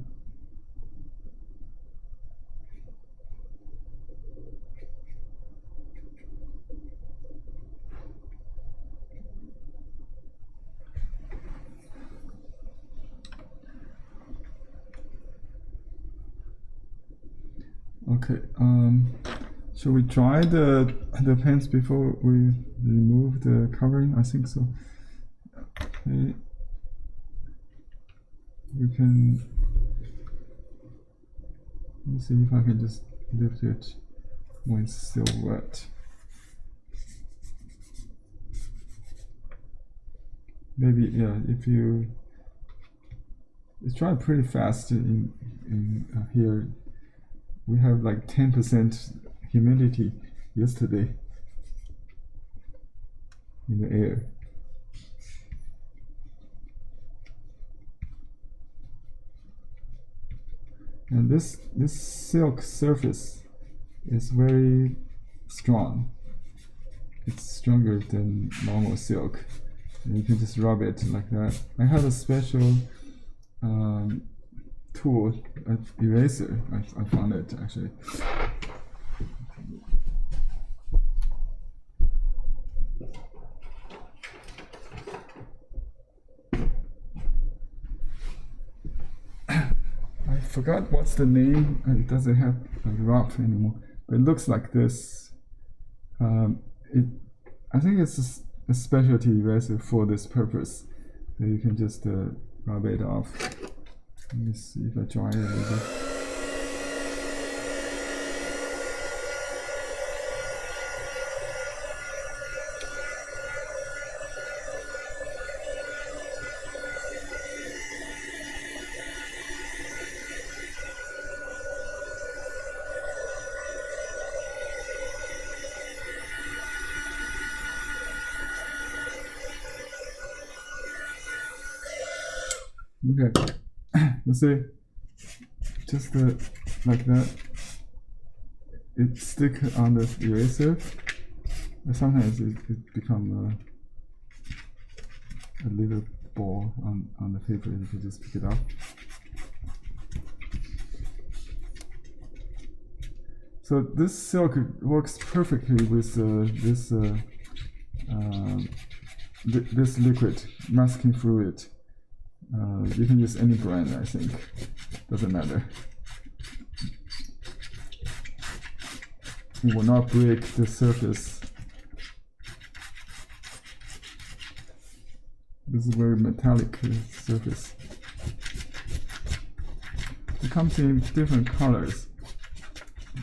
Okay, should we dry the paints before we remove the covering? I think so. Okay. You can, let me see if I can just lift it when it's still wet. Maybe, yeah, if you dry pretty fast in here. We have like 10% humidity yesterday in the air. And this silk surface is very strong. It's stronger than normal silk. And you can just rub it like that. I have a special tool, an eraser. I found it actually. I forgot what's the name. It doesn't have a rub anymore, but it looks like this. I think it's a specialty eraser for this purpose. So you can just rub it off. Let me see if I dry it a little bit. Okay, let's see, just like that. It stick on the eraser, and sometimes it become a little ball on the paper. You can just pick it up. So this silk works perfectly with this liquid masking fluid. You can use any brand, I think. Doesn't matter. It will not break the surface. This is very metallic surface. It comes in different colors,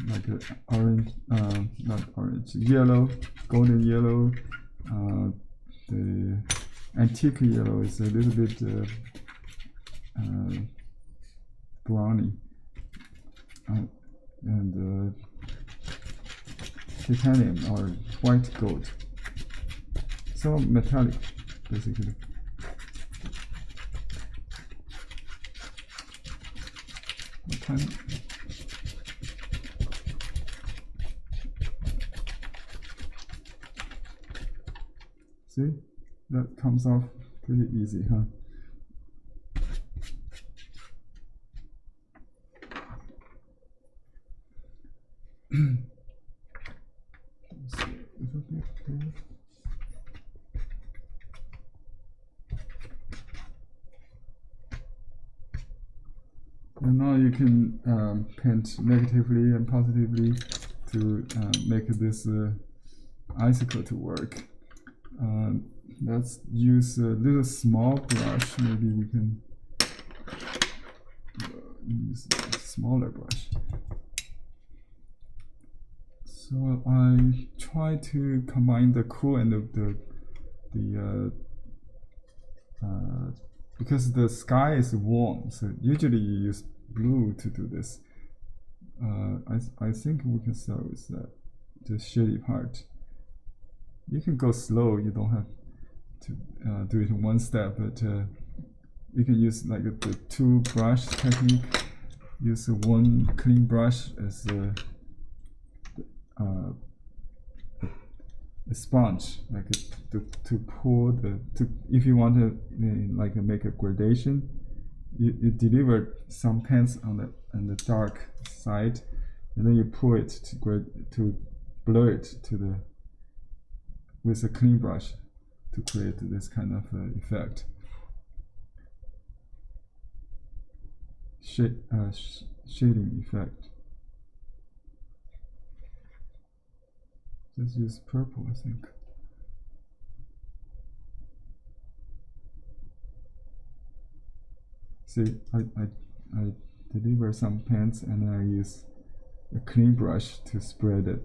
like orange, not orange, yellow, golden yellow. The antique yellow is a little bit browny, and titanium or white gold. So metallic, basically. Okay. See, that comes off pretty easy, huh? And now you can paint negatively and positively to make this icicle to work. Let's use a little small brush. Maybe we can use a smaller brush. So I try to combine the cool end of the because the sky is warm, so usually you use blue to do this. I think we can start with the shady part. You can go slow, you don't have to do it in one step, but you can use like the two brush technique. Use one clean brush as a sponge, like to pour if you want to like make a gradation, you deliver some pens on the dark side, and then you pour it to blur it with a clean brush to create this kind of effect. Shading effect. Just use purple, I think. See, I deliver some pens and I use a clean brush to spread it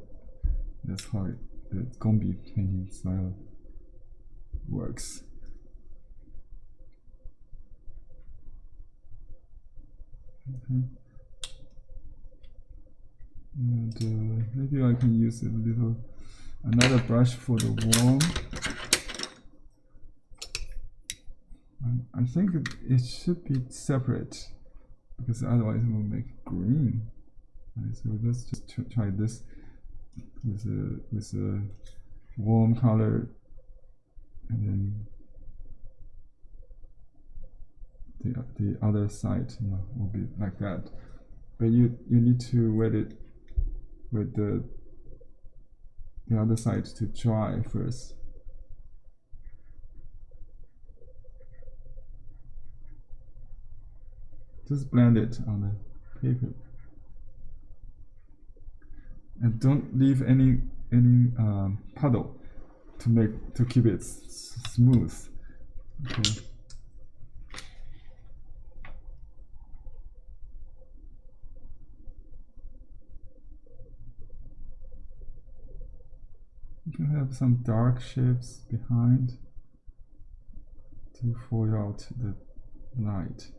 That's how the Gombi painting style works. Okay. And maybe I can use another brush for the worm. I think it should be separate because otherwise it will make green. Right, so let's just try this with a warm color, and then the other side, will be like that. But you need to wet it with the other side to dry first. Just blend it on the paper, and don't leave any puddle to keep it smooth. Okay. You can have some dark shapes behind to foil out the light.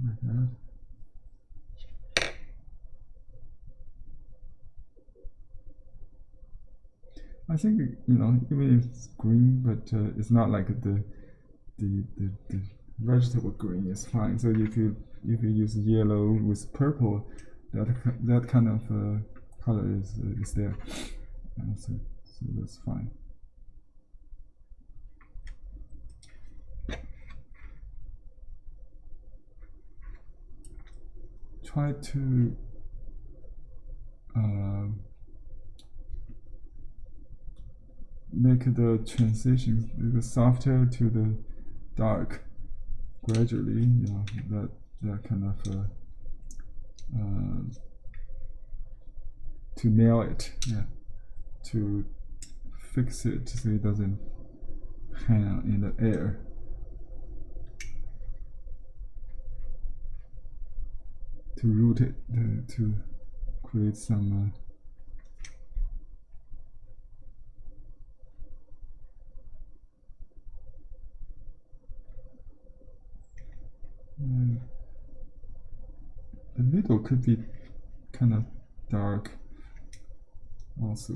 Like that. I think, even if it's green, but it's not like the vegetable green is fine. So if you use yellow with purple, that kind of color is there, so that's fine. Try to make the transition softer to the dark gradually. That kind of to nail it, to fix it so it doesn't hang in the air. To root it, to create some the middle could be kind of dark also.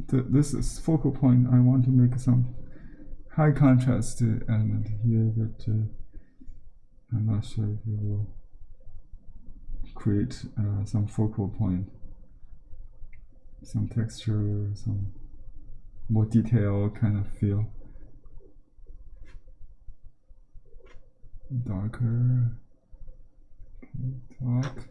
This is focal point. I want to make some high contrast element here, but I'm not sure if it will create some focal point, some texture, some more detail kind of feel. Darker. Okay, talk.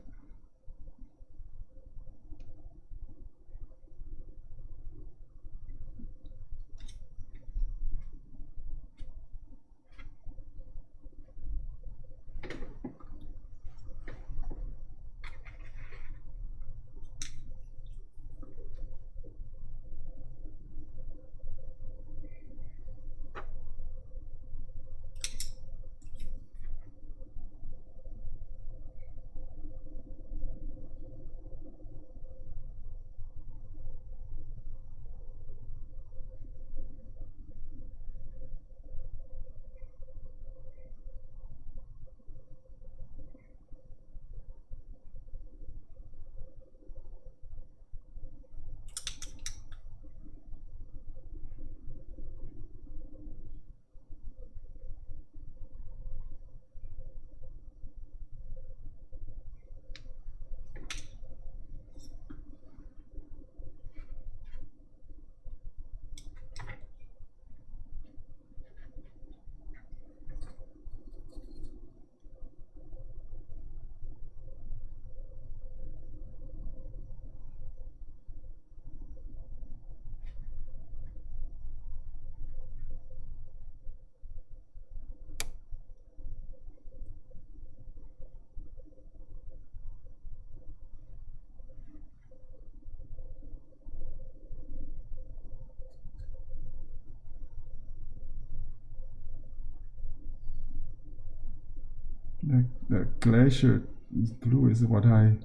the glacier blue is what I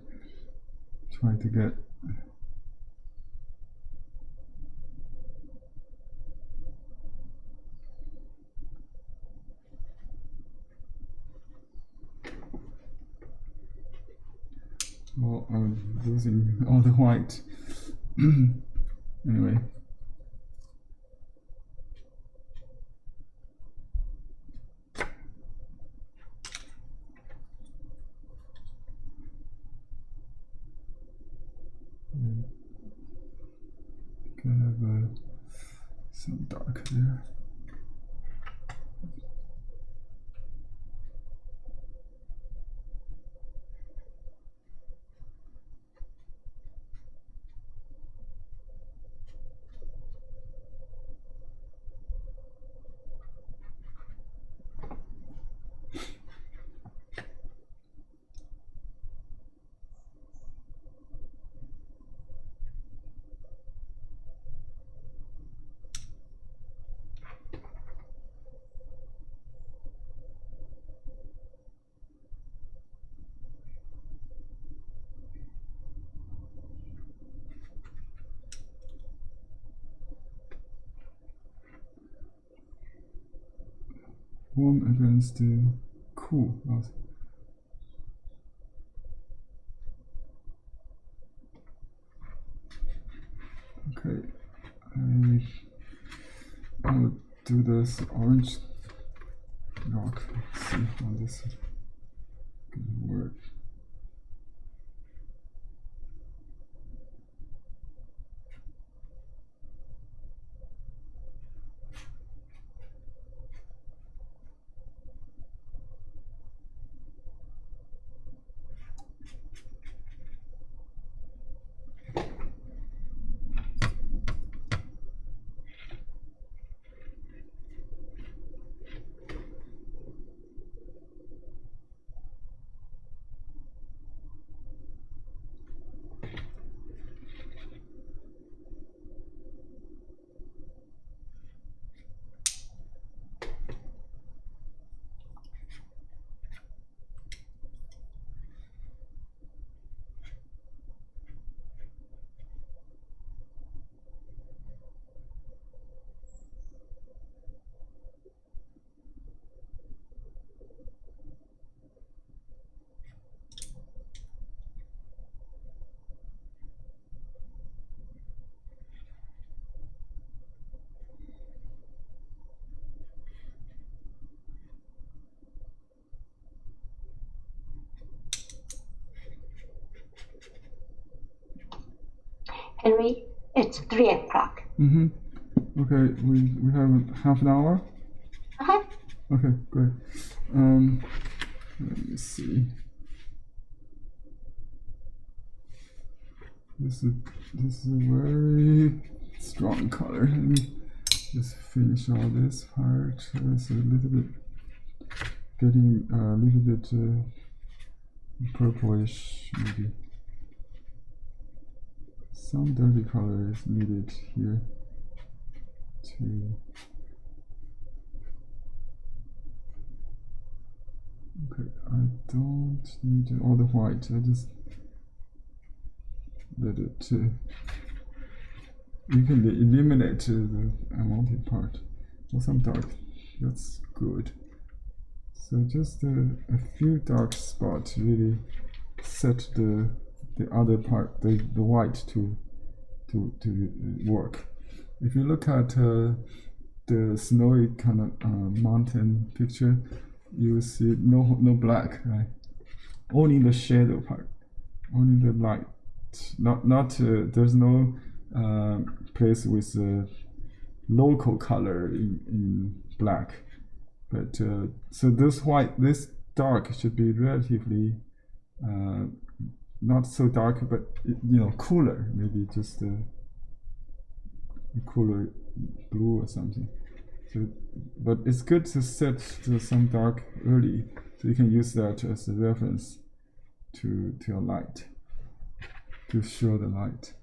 try to get. Oh, I'm losing all the white. Anyway. Can have some dark there. Warm against cool. Okay, I will do this orange rock. Let's see how this can work. Henry, it's 3 o'clock. Okay, we have half an hour. Okay, great. Let me see. This is a very strong color. Let me just finish all this part. It's a little bit getting a little bit purplish, maybe. Some dirty color is needed here to. Okay, I don't need all the white. I just let it. You can eliminate the unwanted part. Or some dark. That's good. So just a few dark spots really set the other part, the white to work. If you look at the snowy kind of mountain picture, you will see no black, right? Only the shadow part, only the light. Not there's no place with local color in black, but so this dark should be relatively not so dark, but cooler, maybe just a cooler blue or something. So, but it's good to set some dark early, so you can use that as a reference to a light, to show the light.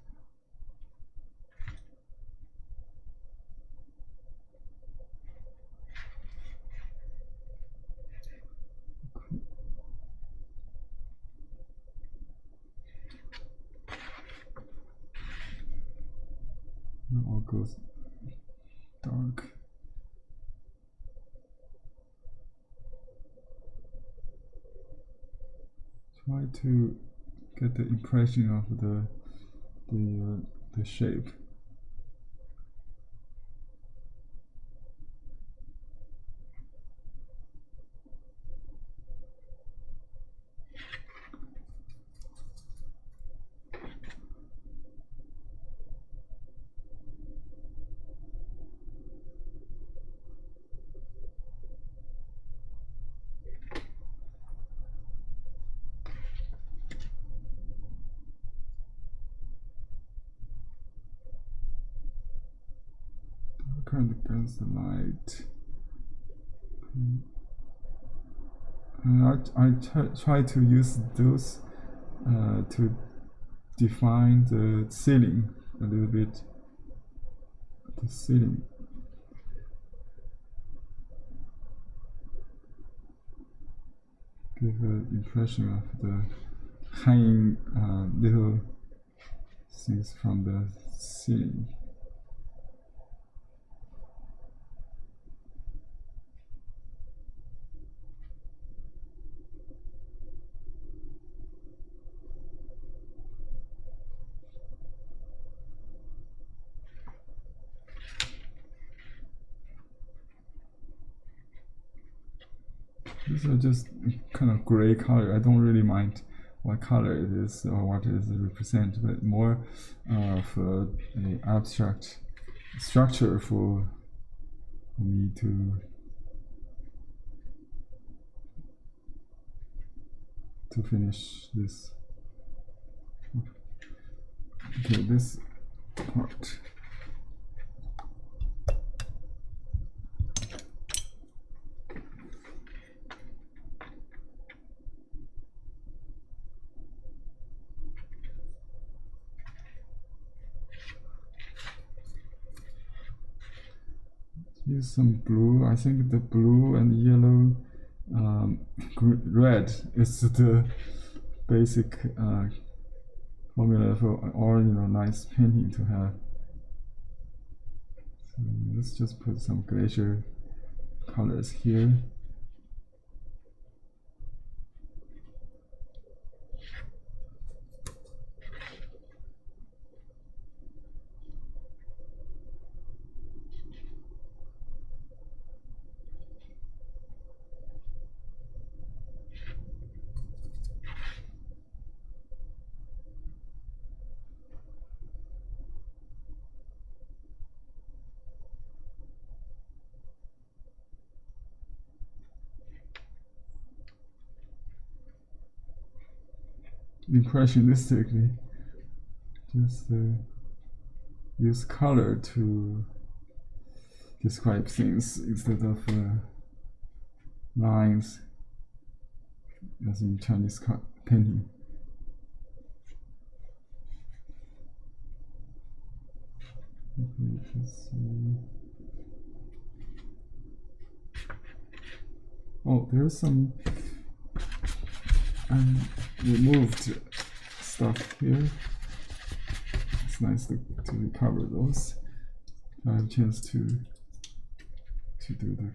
all goes dark. Try to get the impression of the shape. Kind against the light. And I try to use those to define the ceiling a little bit. The ceiling. Give an impression of the hanging little things from the ceiling. These are just kind of gray color. I don't really mind what color it is or what it represents, but more for an abstract structure for me to finish this. Okay, this part. Use some blue. I think the blue and yellow, red is the basic formula for all nice painting to have. So let's just put some glacier colors here. Impressionistically, just use color to describe things instead of lines, as in Chinese painting. Okay, let's see. Oh, there's some removed stuff here. It's nice to recover those. I have a chance to do the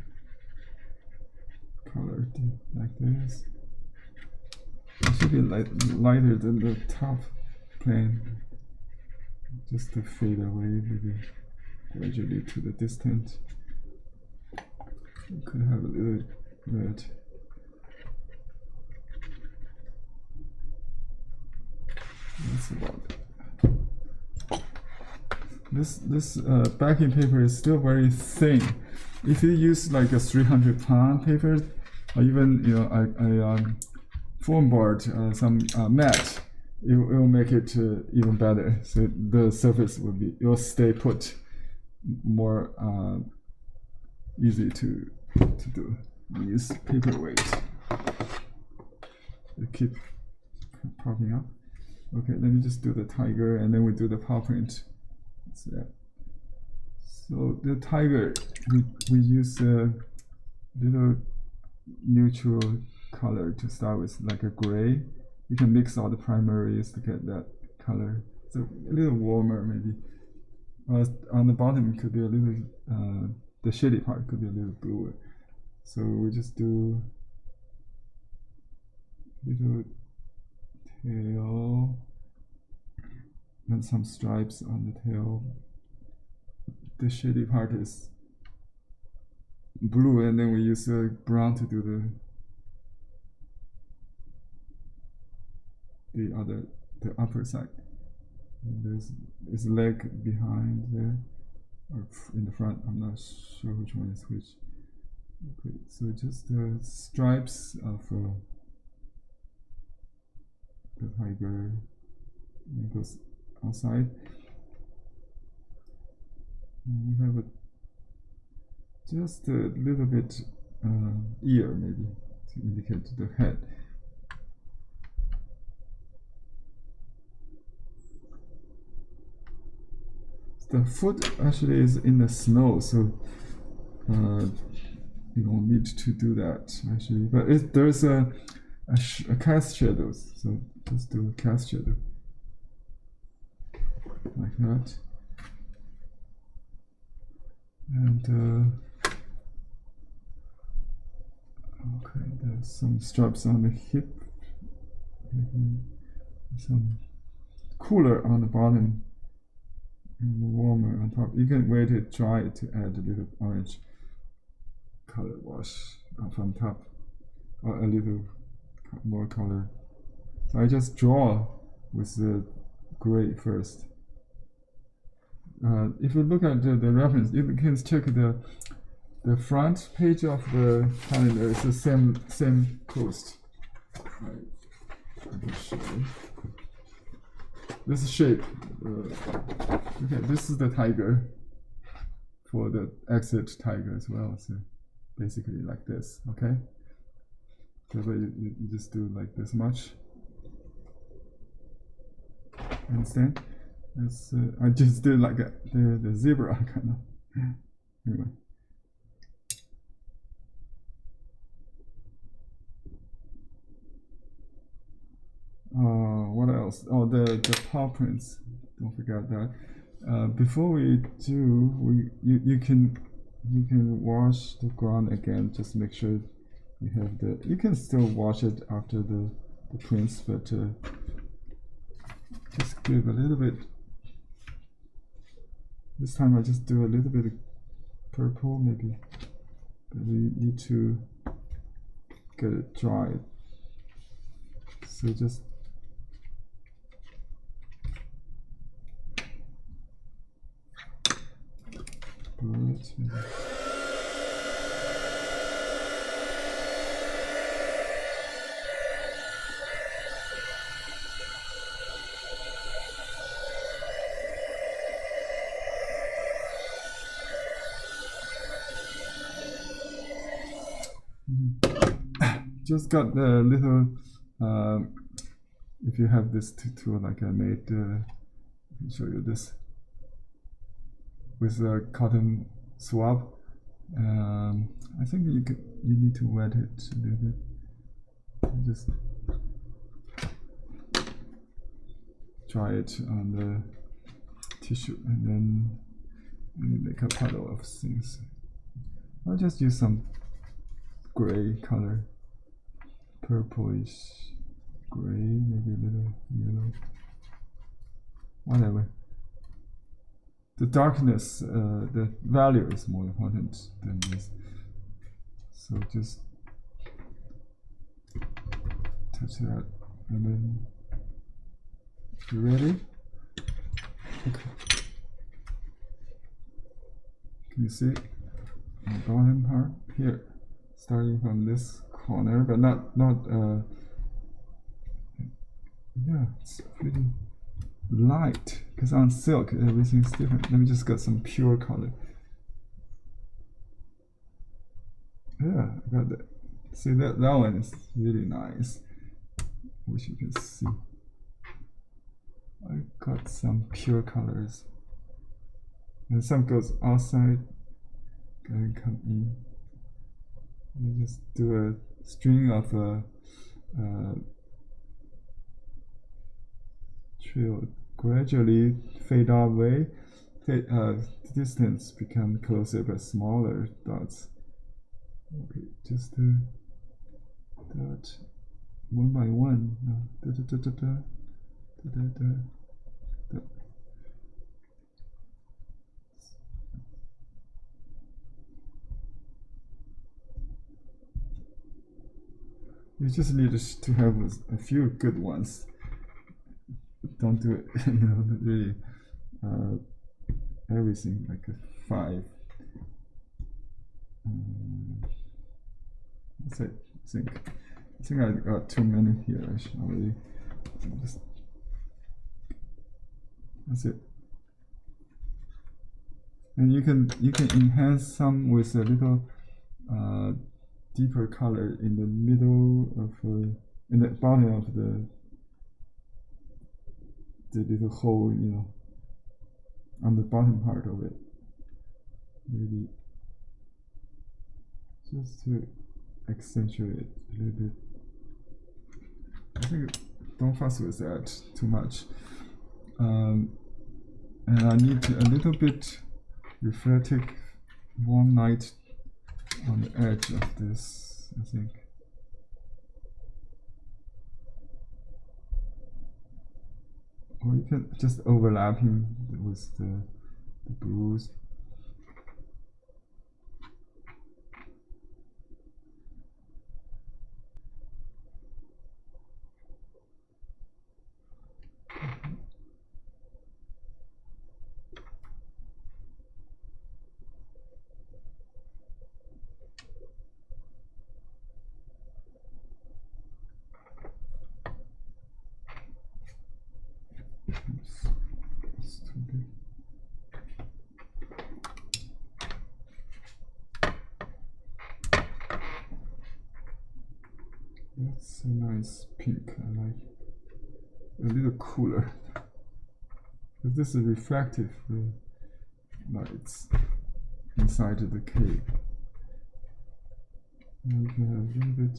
color like this. It should be lighter than the top plane, just to fade away maybe gradually to the distance. It could have a little red. That's about it. This backing paper is still very thin. If you use like a 300-pound paper, or even a foam board, some mat, it will make it even better. So the surface will stay put, more easy to do. Use paperweight. It keep popping up. Okay, let me just do the tiger, and then we do the paw print. So the tiger, we use a little neutral color to start with, like a gray. You can mix all the primaries to get that color. So a little warmer maybe. On the bottom, it could be a little, the shady part could be a little bluer. So we just do little tail and some stripes on the tail. The shady part is blue, and then we use brown to do the upper side. And there's his leg behind there, or in the front. I'm not sure which one is which. Okay, so just stripes of the tiger. And it goes outside. And we have just a little bit ear maybe to indicate the head. The foot actually is in the snow, so you don't need to do that actually. But there's a cast shadows, so just do a cast shadow like that. And okay, there's some stripes on the hip, some cooler on the bottom, and warmer on top. You can wait it dry to add a little orange color wash from top, or a little more color. So I just draw with the gray first. If you look at the reference, you can check the front page of the calendar. It's the same post. Right. I can show you. This shape. Okay, this is the tiger for the exit tiger as well. So basically like this. Okay. So you just do like this much. Understand? I just did like the zebra kind of. Anyway. What else? Oh, the paw prints. Don't forget that. Before we do, you can wash the ground again. Just make sure you have the. You can still wash it after the prints, but just give a little bit. This time I just do a little bit of purple maybe, but we need to get it dry. So just blur it maybe. Just got the little, if you have this tool like I made, I can show you this, with a cotton swab. I think you need to wet it a little bit. Just dry it on the tissue, and then you make a puddle of things. I'll just use some gray color. Purplish, gray, maybe a little yellow, whatever. The darkness, the value is more important than this. So just touch that, and then you ready? Okay. Can you see it? The bottom part here, starting from this corner, but not yeah, it's pretty light because on silk everything's different. Let me just get some pure color. Yeah, I got that. See that one is really nice, which you can see. I got some pure colors, and some goes outside and come in. You just do a string of trail, gradually fade away distance become closer but smaller dots. Okay, just dot one by one. Da, da, da, da, da, da, da, da, da. You just need to have a few good ones. Don't do it, really everything like a 5. That's it. I think I got too many here. I should already just. That's it. And you can enhance some with a little deeper color in the middle of in the bottom of the little hole, on the bottom part of it. Maybe just to accentuate a little bit. I think don't fuss with that too much. And I need a little bit reflective warm light on the edge of this, I think. Or you can just overlapping with the blues. It's too big. That's a nice pink. I like a little cooler. But this is reflective lights inside the cave. And we can have a little bit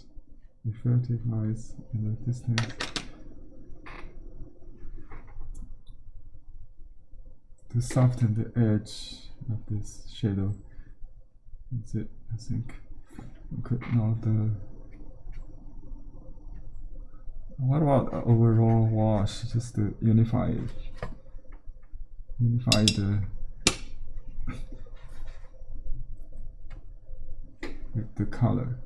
reflective lights in the distance. To soften the edge of this shadow. That's it, I think. Okay, now what about the overall wash? Just to unify the color.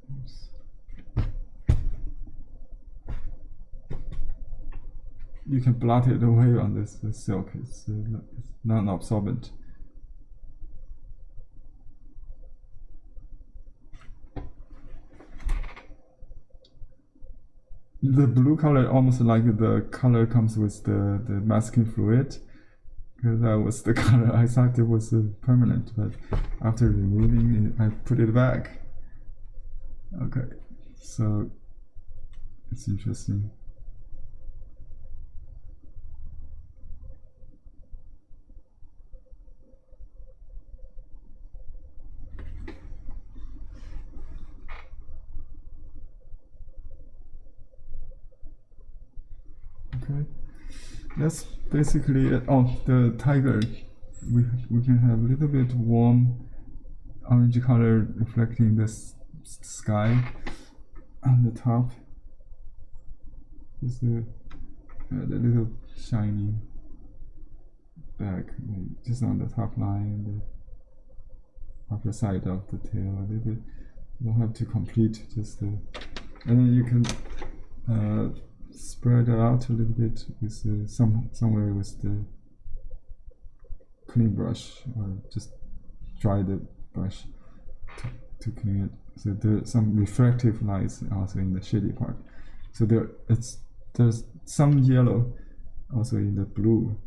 Oops. You can blot it away on this silk. It's non-absorbent. The blue color almost like the color comes with the masking fluid. Because that was the color I thought it was permanent, but after removing it, I put it back. Okay, so it's interesting. Okay, that's basically it. Oh, the tiger, we can have a little bit warm orange color reflecting this sky on the top. Just the little shiny back, just on the top line, the upper side of the tail a little bit. You don't have to complete, just and then you can spread it out a little bit with somewhere with the clean brush, or just dry the brush to clean it. So there's some reflective lights also in the shady part. So there's some yellow also in the blue,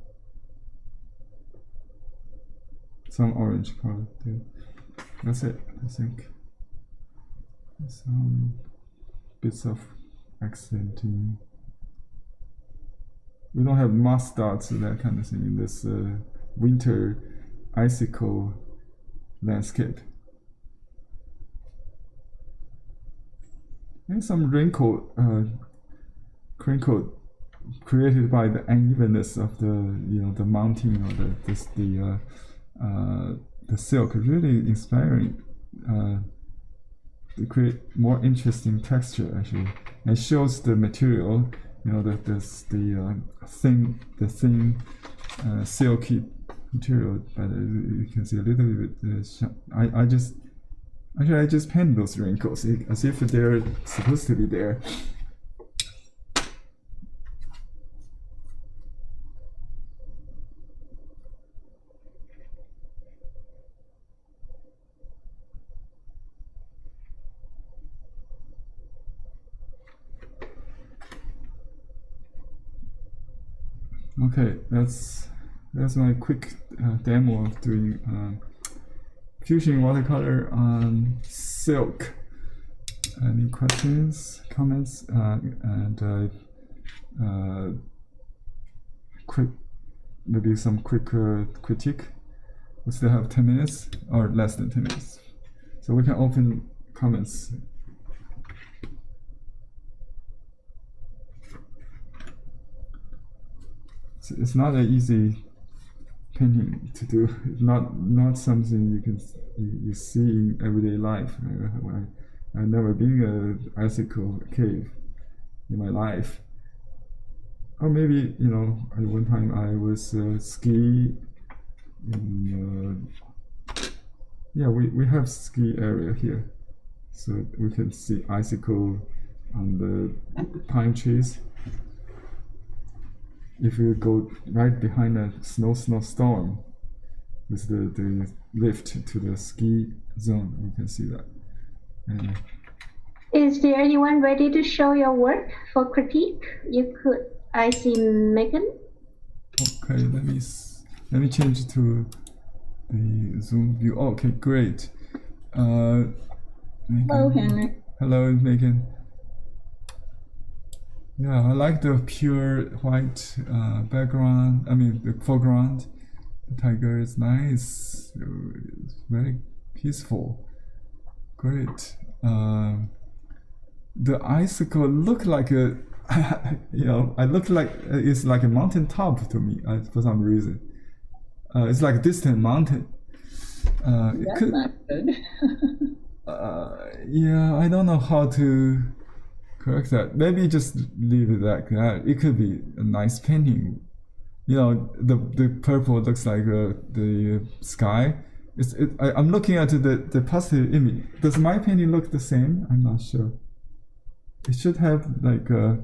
some orange color too. That's it, I think. Some bits of accenting. We don't have moss dots, that kind of thing, in this winter icicle landscape. And some wrinkled, crinkled created by the unevenness of the the mounting or the silk. Really inspiring. To create more interesting texture actually. It shows the material, the thin silky material, but you can see a little bit. I just painted those wrinkles as if they're supposed to be there. Okay, that's my quick demo of doing fusion watercolor on silk. Any questions, comments, and maybe some quick critique? We still have 10 minutes or less than 10 minutes, so we can open comments. It's not an easy painting to do. It's not something you see in everyday life. I've never been an icicle cave in my life. Or maybe at one time I was ski in we have ski area here, so we can see icicle on the pine trees. If you go right behind a snowstorm with the lift to the ski zone, you can see that. Anyway. Is there anyone ready to show your work for critique? I see Megan. Okay, let me change to the Zoom view. Oh, okay, great. Megan. Hello, Henry. Hello, Megan. Yeah, I like the pure white background. I mean, the foreground. The tiger is nice. It's very peaceful. Great. The icicle look like a, I look like it's like a mountain top to me for some reason. It's like a distant mountain. That's not good. Yeah, I don't know how to correct that. Maybe just leave it like that. It could be a nice painting. The purple looks like the sky. I'm looking at the positive image. Does my painting look the same? I'm not sure. It should have like a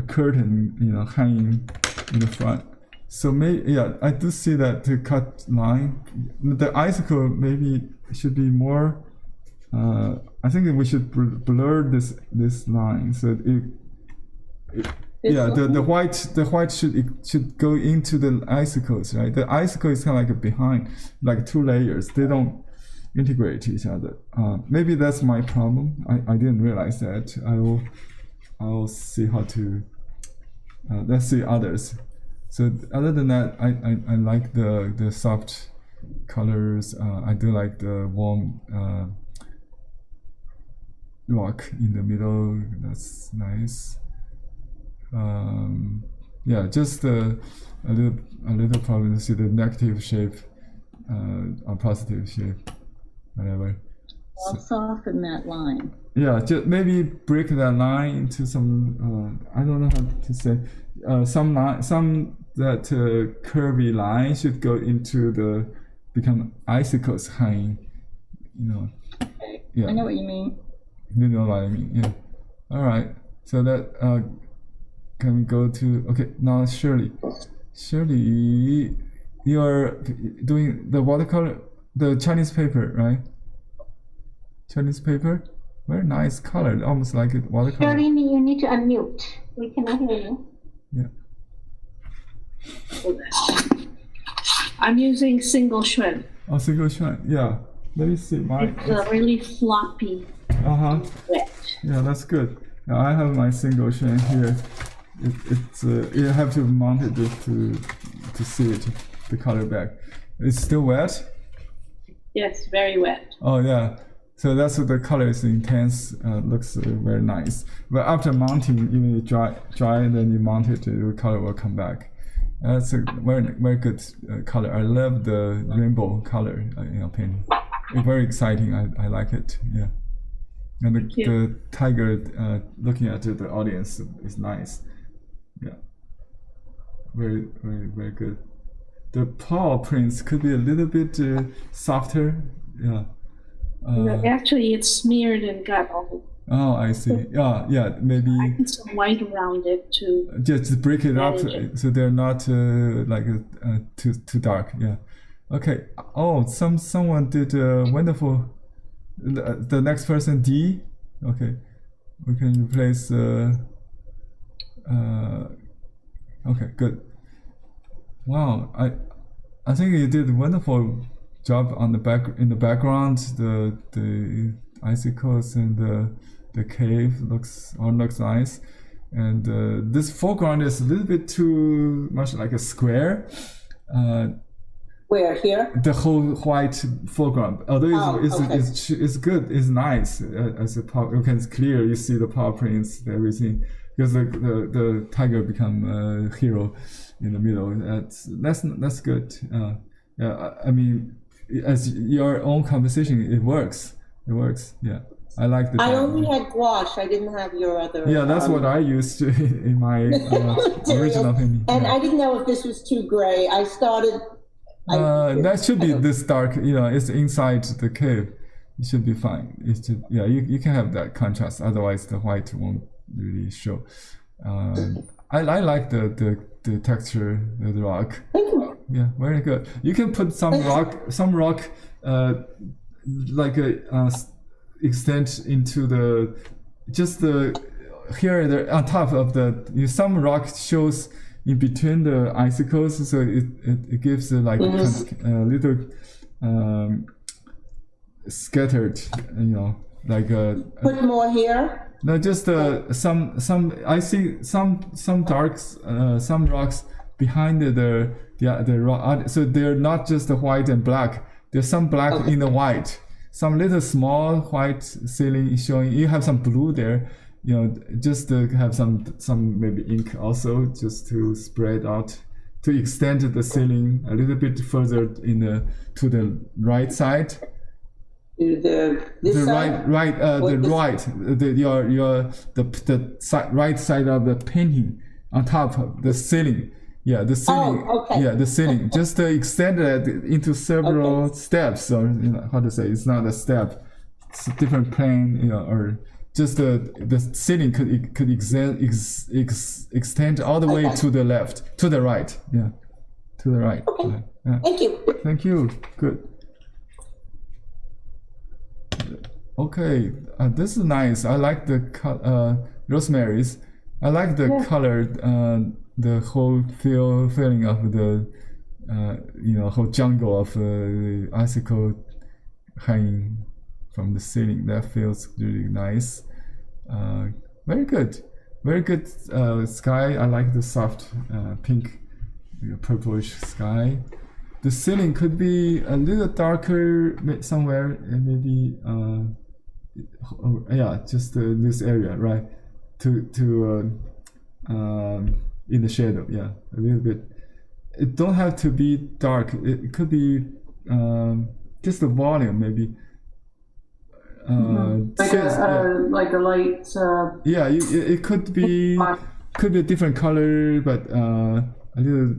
curtain, hanging in the front. So maybe, yeah, I do see that the cut line. The icicle maybe should be more. I think that we should blur this line so the white should go into the icicles, right? The icicle is kind of like behind, like two layers. They don't integrate each other. Maybe that's my problem. I didn't realize that. I'll see how to. Let's see others. So other than that, I like the soft colors. I do like the warm rock in the middle. That's nice. Yeah, just a little problem to see the negative shape or positive shape, whatever. I'll soften that line. Yeah, just maybe break that line into some. I don't know how to say. Some that curvy line should go into become icicles hanging. Okay. Yeah. I know what you mean. You know what I mean? Yeah. All right. So that can we go to now Shirley. Shirley, you're doing the watercolor, the Chinese paper, right? Chinese paper, very nice color, almost like it watercolor. Shirley, you need to unmute. We cannot hear you. Yeah. I'm using single shred. Oh, single shred. Yeah. Let me see mine. It's really floppy. Wet. Yeah, that's good. Now I have my single shred here. You have to mount it to see it, the color back. It's still wet? Yes, very wet. Oh yeah. So that's what the color is intense, looks very nice. But after mounting, even you dry, then you mount it, the color will come back. That's a very good color. I love the rainbow color painting. It's very exciting. I like it. Yeah. And the tiger looking at the audience is nice. Yeah. Very, very, very good. The paw prints could be a little bit softer. Yeah. No, actually, it's smeared and got all. Oh, I see. Yeah, maybe. I put some white around it to. Just break it up so they're not too dark. Yeah. Okay. Oh, someone did a wonderful. The next person, D. Okay, we can replace. Okay, good. Wow, I think you did a wonderful job on in the background. The icicles and the cave looks nice, and this foreground is a little bit too much like a square. Where, here? The whole white foreground, although it's good, it's nice. As you can clear, you see the paw prints, everything, because the tiger become a hero in the middle. That's good. Yeah, I mean, as your own composition, it works. Yeah, I like the. I only had gouache. I didn't have your other. Yeah, that's what I used in my original painting. And I didn't know if this was too gray. I started. That should be this dark. It's inside the cave. It should be fine. You can have that contrast. Otherwise, the white won't really show. I like the texture, the rock. Thank you. Yeah, very good. You can put some rock, like a extend into here on top of some rock shows in between the icicles, so it gives like a little scattered, like put more here. No, just some. I see some darks, some rocks behind the rock. So they're not just white and black. There's some black in the white. Some little small white ceiling showing. You have some blue there. Just to have some maybe ink also, just to spread out, to extend the ceiling a little bit further to the right side. The right side of the painting on top of the ceiling. Yeah, the ceiling. Oh, okay. Yeah, the ceiling. Just to extend it into several steps, or how to say? It's not a step. It's a different plane. Or just the ceiling could extend all the way to the left, to the right. Yeah, to the right. Okay. Yeah. Thank you. Thank you. Good. Okay, this is nice. I like the rosemary's. I like the color, the whole feeling of the whole jungle of the icicle hanging from the ceiling. That feels really nice. Very good, sky. I like the soft pink, purplish sky. The ceiling could be a little darker somewhere, and maybe just this area, right? To in the shadow, yeah, a little bit. It don't have to be dark. It could be just the volume, maybe. Like a light. It could be a different color, but a little.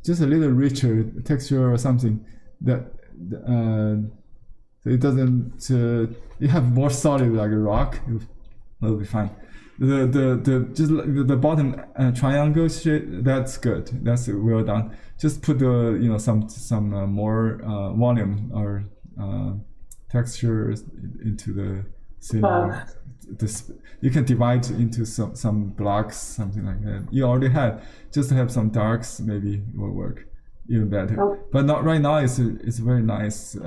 Just a little richer texture or something that it doesn't. You have more solid like a rock. It'll be fine. The bottom triangle shape, that's good. That's well done. Just put some more volume or texture into the ceiling. You can divide into some blocks, something like that. You already have. Just to have some darks, maybe it will work even better. Oh. But not right now. It's very nice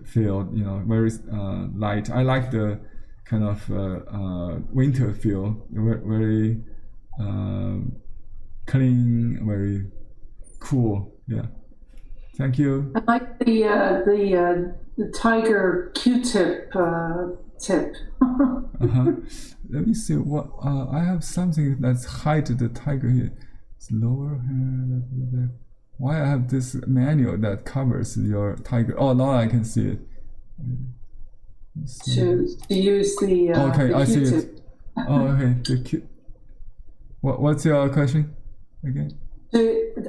feel. Very light. I like the kind of winter feel. Very clean, very cool. Yeah. Thank you. I like the tiger Q-tip tip. Let me see what I have something that's hide the tiger here. It's lower. Why I have this manual that covers your tiger? Oh, now I can see it. To use the okay, the I see Q-tip. it. Oh, okay. What's your question again?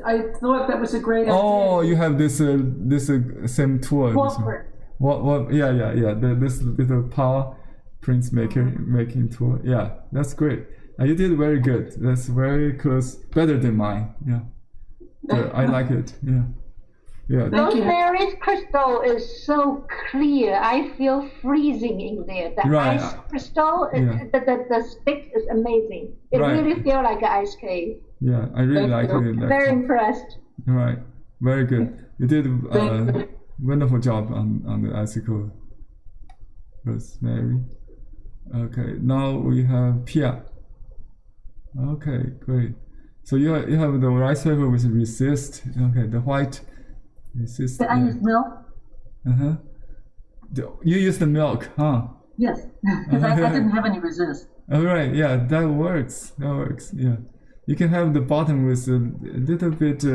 I thought that was a great idea. Oh, you have this same tool. Paw Print. What? Yeah. This little Paw Prints making tool. Yeah, that's great. You did very good. That's very close, better than mine. Yeah, I like it. Yeah. Rosemary's crystal is so clear. I feel freezing in there. The Right. ice crystal, Yeah. the stick is amazing. It Right. really feels like an ice cave. Yeah, I really like it. Very impressed. Right, very good. You did Thank you. wonderful job on the icicle, Rosemary. Okay, now we have Pia. Okay, great. So you have the rice paper with resist. Okay, the white resist. I use milk. Uh-huh. You use the milk, huh? Yes, because I didn't have any resist. All right, yeah, that works. Yeah. You can have the bottom with a little bit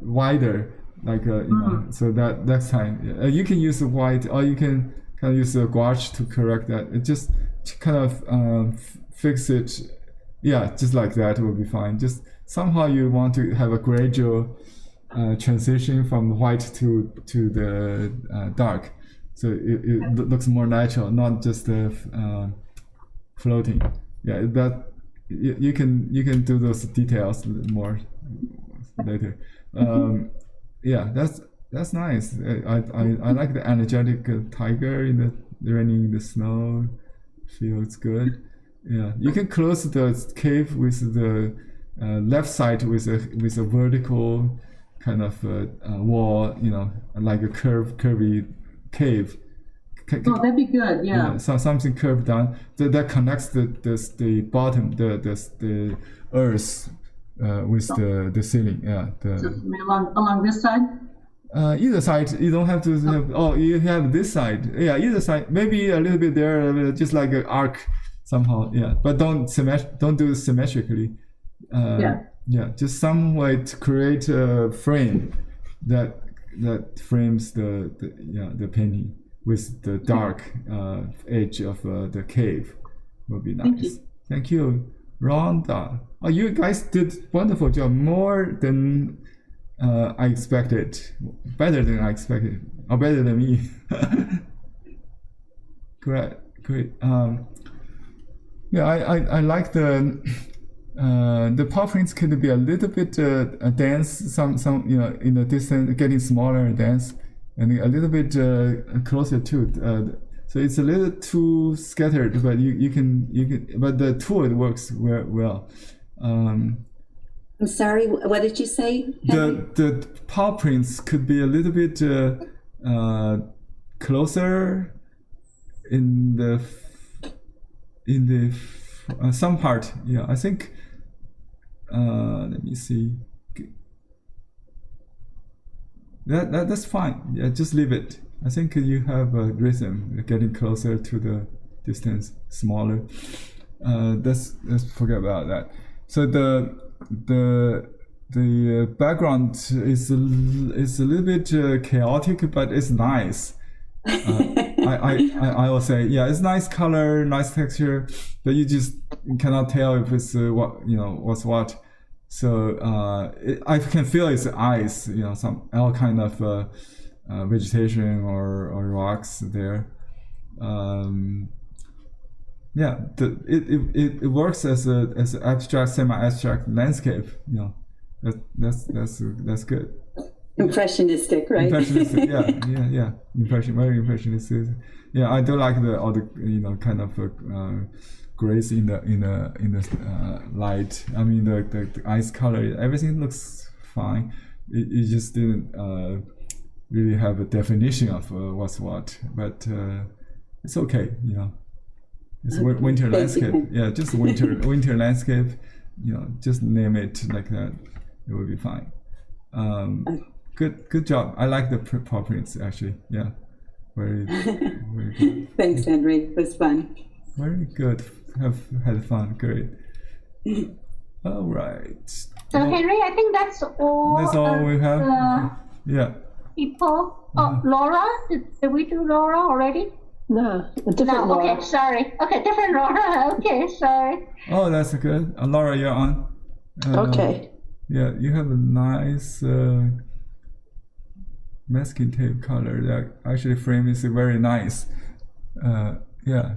wider, like you know, so that next time you can use white, or you can kind of use a gouache to correct that. It just kind of fix it. Yeah, just like that will be fine. Just somehow you want to have a gradual transition from white to the dark, so it looks more natural, not just floating. Yeah, that you can do those details more later. Yeah, that's nice. I like the energetic tiger in the raining in the snow. Feels good. Yeah, you can close the cave with the left side with a vertical kind of wall, you know, like a curvy cave. Oh, that'd be good. Yeah. So something curved down that connects the bottom, the earth with the ceiling. Yeah. So along this side. Either side, you don't have to have. Oh, you have this side. Yeah, either side. Maybe a little bit there, just like an arc somehow. Yeah, but don't do it symmetrically. Yeah, just some way to create a frame that frames the painting with the dark edge of the cave. Will be nice. Thank you, Rhonda. Oh, you guys did wonderful job. More than I expected. Better than I expected. Or better than me. Great. Yeah, I like the paw prints could be a little bit dense. Some you know, in the distance, getting smaller and dense, and a little bit closer to it. So it's a little too scattered, but you can. But the tool works well. I'm sorry, what did you say? The paw prints could be a little bit closer in the some part. Yeah, I think. Let me see. That's fine. Yeah, just leave it. I think you have a rhythm getting closer to the distance, smaller. Let's forget about that. So the background is a little bit chaotic, but it's nice. I will say, yeah, it's nice color, nice texture, but you just cannot tell if it's what's what. So I can feel it's ice, you know, some all kind of vegetation or rocks there. Yeah, it works as an abstract, semi-abstract landscape. You know, that's good. Impressionistic, right? Impressionistic, yeah. Very impressionistic. Yeah, I do like all the kind of grays in the light. I mean the ice color, everything looks fine. It just didn't really have a definition of what's what, but it's okay, you know. It's winter landscape. Yeah, just winter landscape. You know, just name it like that. It will be fine. good job. I like the paw prints actually. Yeah, very good. Thanks, Henry. It was fun. Very good. Have had fun. Great. All right. So Henry, I think that's all. That's all we have. Yeah. People. Oh, Laura, did we do Laura already? No, a different No. Laura. Okay, sorry. Okay, different Laura. Okay, sorry. Oh, that's good. Laura, you're on. Okay. Yeah, you have a nice masking tape color. That actually frame is very nice. Yeah,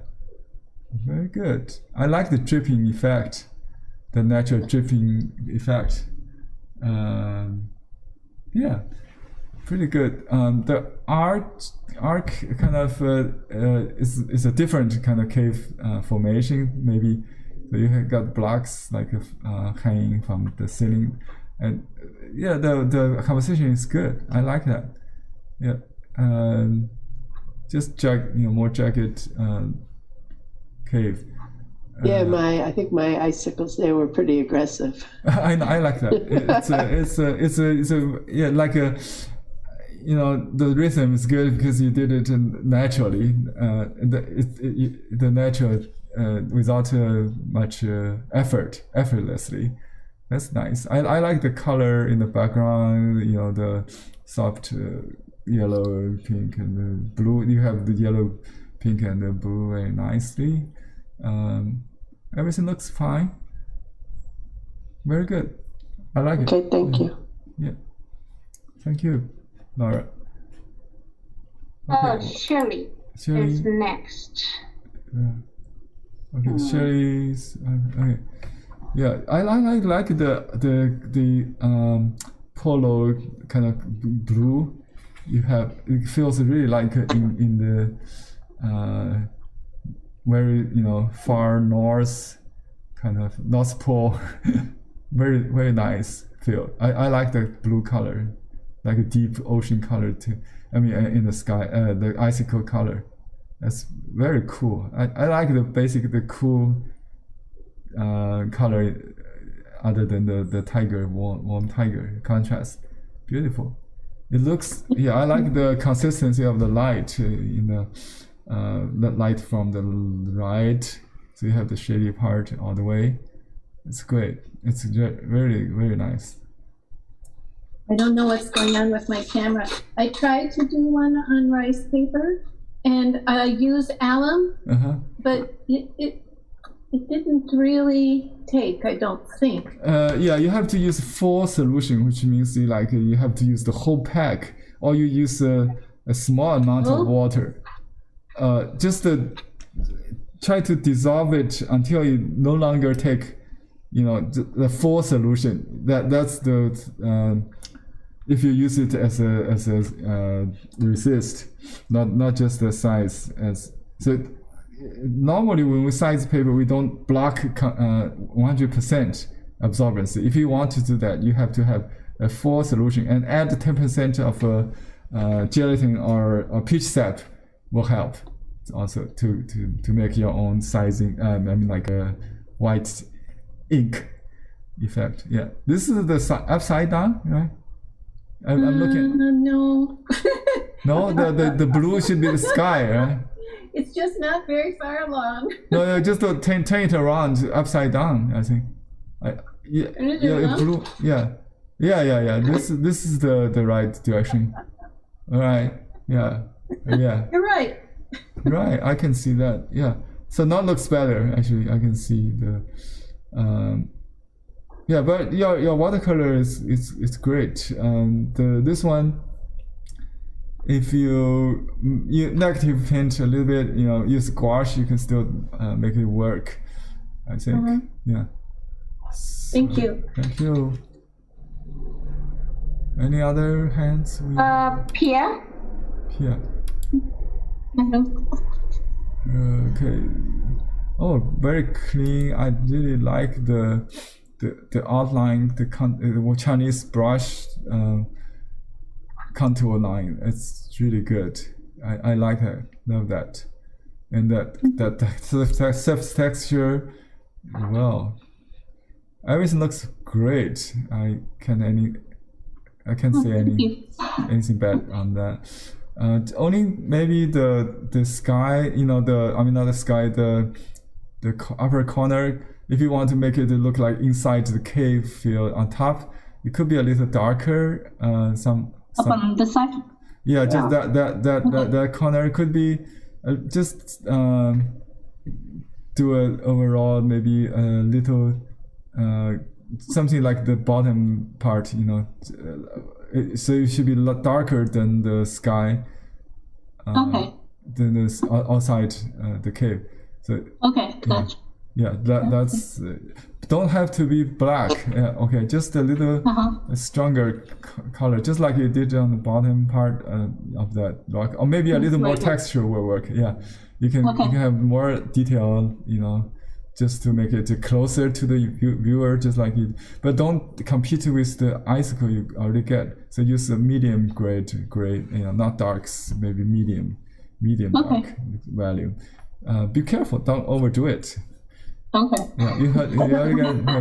very good. I like the dripping effect, the natural dripping effect. Yeah, pretty good. The arc kind of is a different kind of cave formation. Maybe you have got blocks like hanging from the ceiling, and yeah, the composition is good. I like that. Yeah, just more jagged cave. Yeah, I think my icicles there were pretty aggressive. I like that. It's a yeah, like a, the rhythm is good because you did it naturally. The natural without much effortlessly. That's nice. I like the color in the background. The soft yellow, pink, and the blue. You have the yellow, pink, and the blue very nicely. Everything looks fine. Very good. I like it. Okay, thank you. Yeah. Thank you, Laura. Shirley is Shirley. next. Okay, Shirley's. Okay. Yeah, I like the polo kind of blue. You have, it feels really like in the very far north, kind of North Pole. Very very nice feel. I like the blue color, like a deep ocean color too. I mean, in the sky, the icicle color. That's very cool. I like the cool color, other than the tiger, warm tiger contrast. Beautiful. It looks, yeah, I like the consistency of the light in the light from the right. So you have the shady part all the way. It's great. It's very, very nice. I don't know what's going on with my camera. I tried to do one on rice paper and I used alum, but it didn't really take, I don't think. Yeah, you have to use full solution, which means you have to use the whole pack, or you use a small amount of water. Just try to dissolve it until you no longer take, the full solution. That's the if you use it as a resist, not just the size as so. Normally, when we size paper, we don't block 100% absorbency. If you want to do that, you have to have a full solution and add 10% of gelatin or peach sap will help also to make your own sizing. I mean, like a white ink effect. Yeah, this is the upside down, right? I'm looking. No. No, the blue should be the sky, right? It's just not very far along. No, just turn it around upside down. I think. Blue. Yeah. This is the right direction. All right. Yeah. You're right. Right. I can see that. Yeah. So now looks better. Actually, I can see the. Yeah, but your watercolor is great. This one. If you negative paint a little bit, use gouache, you can still make it work. I think. Yeah. Thank you. Thank you. Any other hands? Pierre. Pierre. Okay. Oh, very clean. I really like the outline, the Chinese brush. Contour line, it's really good. I like it, love that, and that surface texture. Well, everything looks great. I can I can't say anything bad on that. Only maybe the sky, not the sky, the upper corner. If you want to make it look like inside the cave feel on top, it could be a little darker. Some on the side. Yeah, just that corner could be just do a overall maybe a little something like the bottom part, so it should be a lot darker than the sky. Okay. Than the outside the cave. So Okay, gotcha. yeah, that's don't have to be black. Yeah, okay, just a little stronger color, just like you did on the bottom part of that rock, or maybe a little more texture will work. Yeah, you can have more detail, just to make it closer to the viewer, just like it. But don't compete with the icicle you already get. So use a medium gray, not darks, maybe medium dark value. Be careful, don't overdo it. Okay. Yeah, you have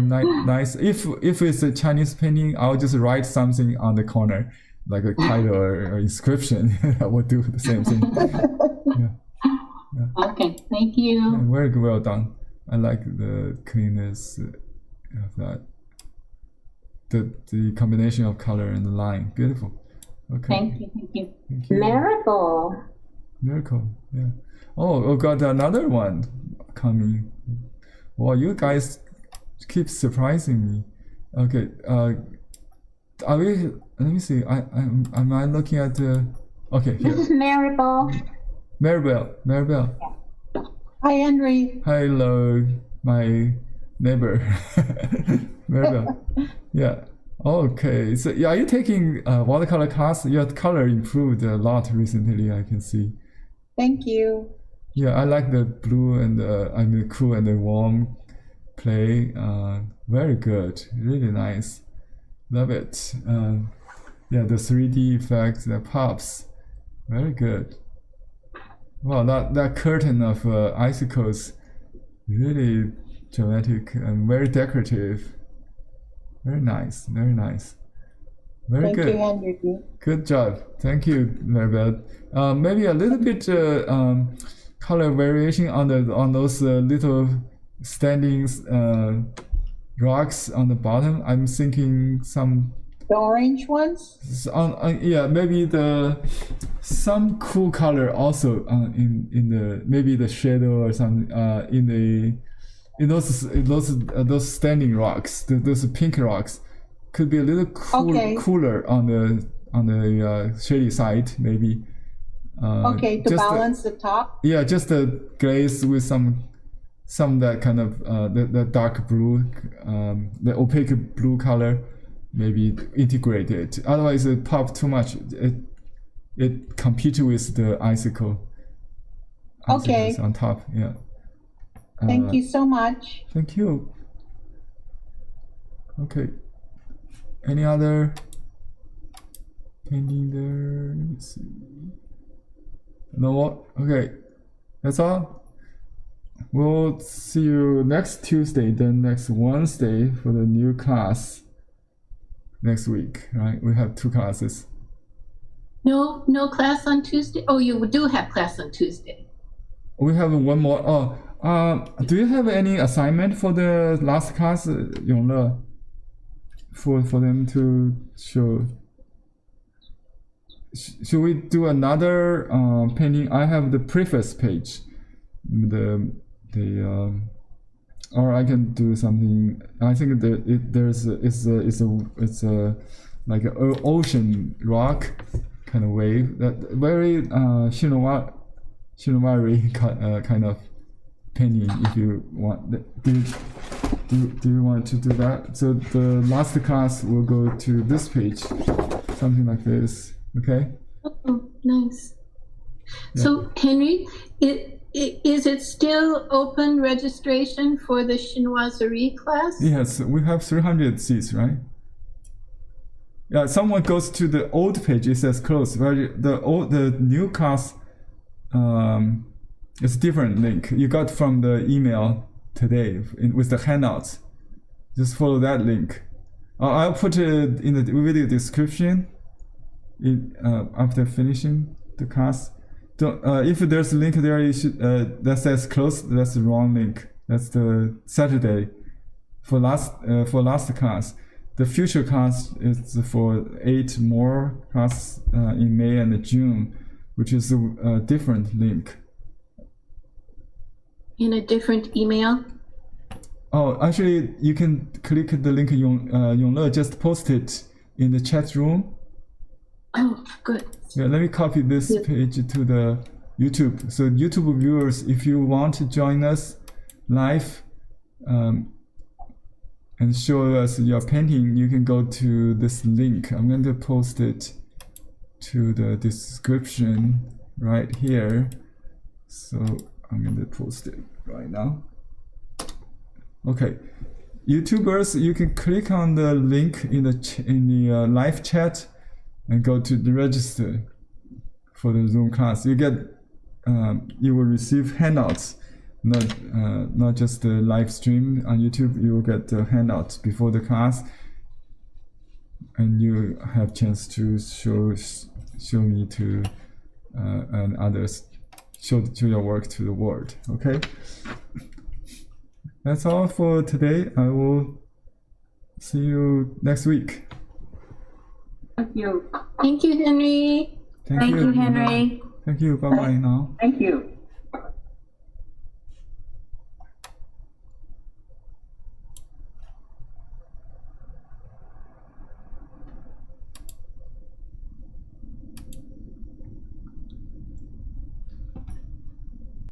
nice. If it's a Chinese painting, I'll just write something on the corner, like a title or inscription. I would do the same thing. Yeah. Okay, thank you. Yeah, very well done. I like the cleanness of that. The combination of color and the line, beautiful. Okay. Thank you. Miracle. Miracle. Yeah. Oh, got another one coming. Well, you guys keep surprising me. Okay. Are we? Let me see. Am I looking at the? Okay. Here. This is Maribel. Maribel. Hi, Henry. Hello, my neighbor. Maribel. Yeah. Okay. So, are you taking watercolor class? Your color improved a lot recently, I can see. Thank you. Yeah, I like the blue and the cool and the warm play. Very good. Really nice. Love it. Yeah, the 3D effects, the pops. Very good. Wow, that curtain of icicles, really dramatic and very decorative. Very nice, very nice. Very good. Thank you, Henry. Good job. Thank you, Maribel. Maybe a little bit color variation on those little standing rocks on the bottom. I'm thinking some. The orange ones? Yeah, maybe some cool color also in the maybe the shadow or some in those standing rocks, those pink rocks, could be a little cooler on the shady side maybe. Okay, to balance the top. Yeah, just a glaze with some that kind of the dark blue, the opaque blue color. Maybe integrate it. Otherwise, it pops too much. It competes with the icicle. Okay. On top, yeah. Thank you so much. Thank you. Okay. Any other painting there? Let me see. No more. Okay. That's all. We'll see you next Tuesday, then next Wednesday for the new class. Next week, right? We have 2 classes. No class on Tuesday? Oh, you do have class on Tuesday. We have one more. Do you have any assignment for the last class, Yongle? For them to show? Should we do another painting? I have the preface page. Or I can do something. I think that it's a like an ocean rock kind of wave, that very Shinowari kind of painting. If you want, do you want to do that? So the last class will go to this page, something like this. Okay. Oh, nice. Yeah. So Henry, is it still open registration for the chinoiserie class? Yes, we have 300 seats, right? Yeah, someone goes to the old page, it says closed. The new class, it's a different link. You got from the email today with the handouts. Just follow that link. I'll put it in the video description after finishing the class. If there's a link there that says closed, that's the wrong link. That's the Saturday for last class. The future class is for 8 more classes in May and June, which is a different link. In a different email? Oh, actually, you can click the link Yongle just posted in the chat room. Oh, good. Yeah, let me copy this page to the YouTube. So YouTube viewers, if you want to join us live and show us your painting, you can go to this link. I'm going to post it to the description right here. So I'm going to post it right now. Okay, YouTubers, you can click on the link in the live chat and go to the register for the Zoom class. You will receive handouts, not just the live stream on YouTube. You will get the handouts before the class, and you have chance to show me to and others, show your work to the world. Okay. That's all for today. I will see you next week. Thank you. Thank you, Henry. Thank you, Henry. Thank you. Bye-bye now. Thank you.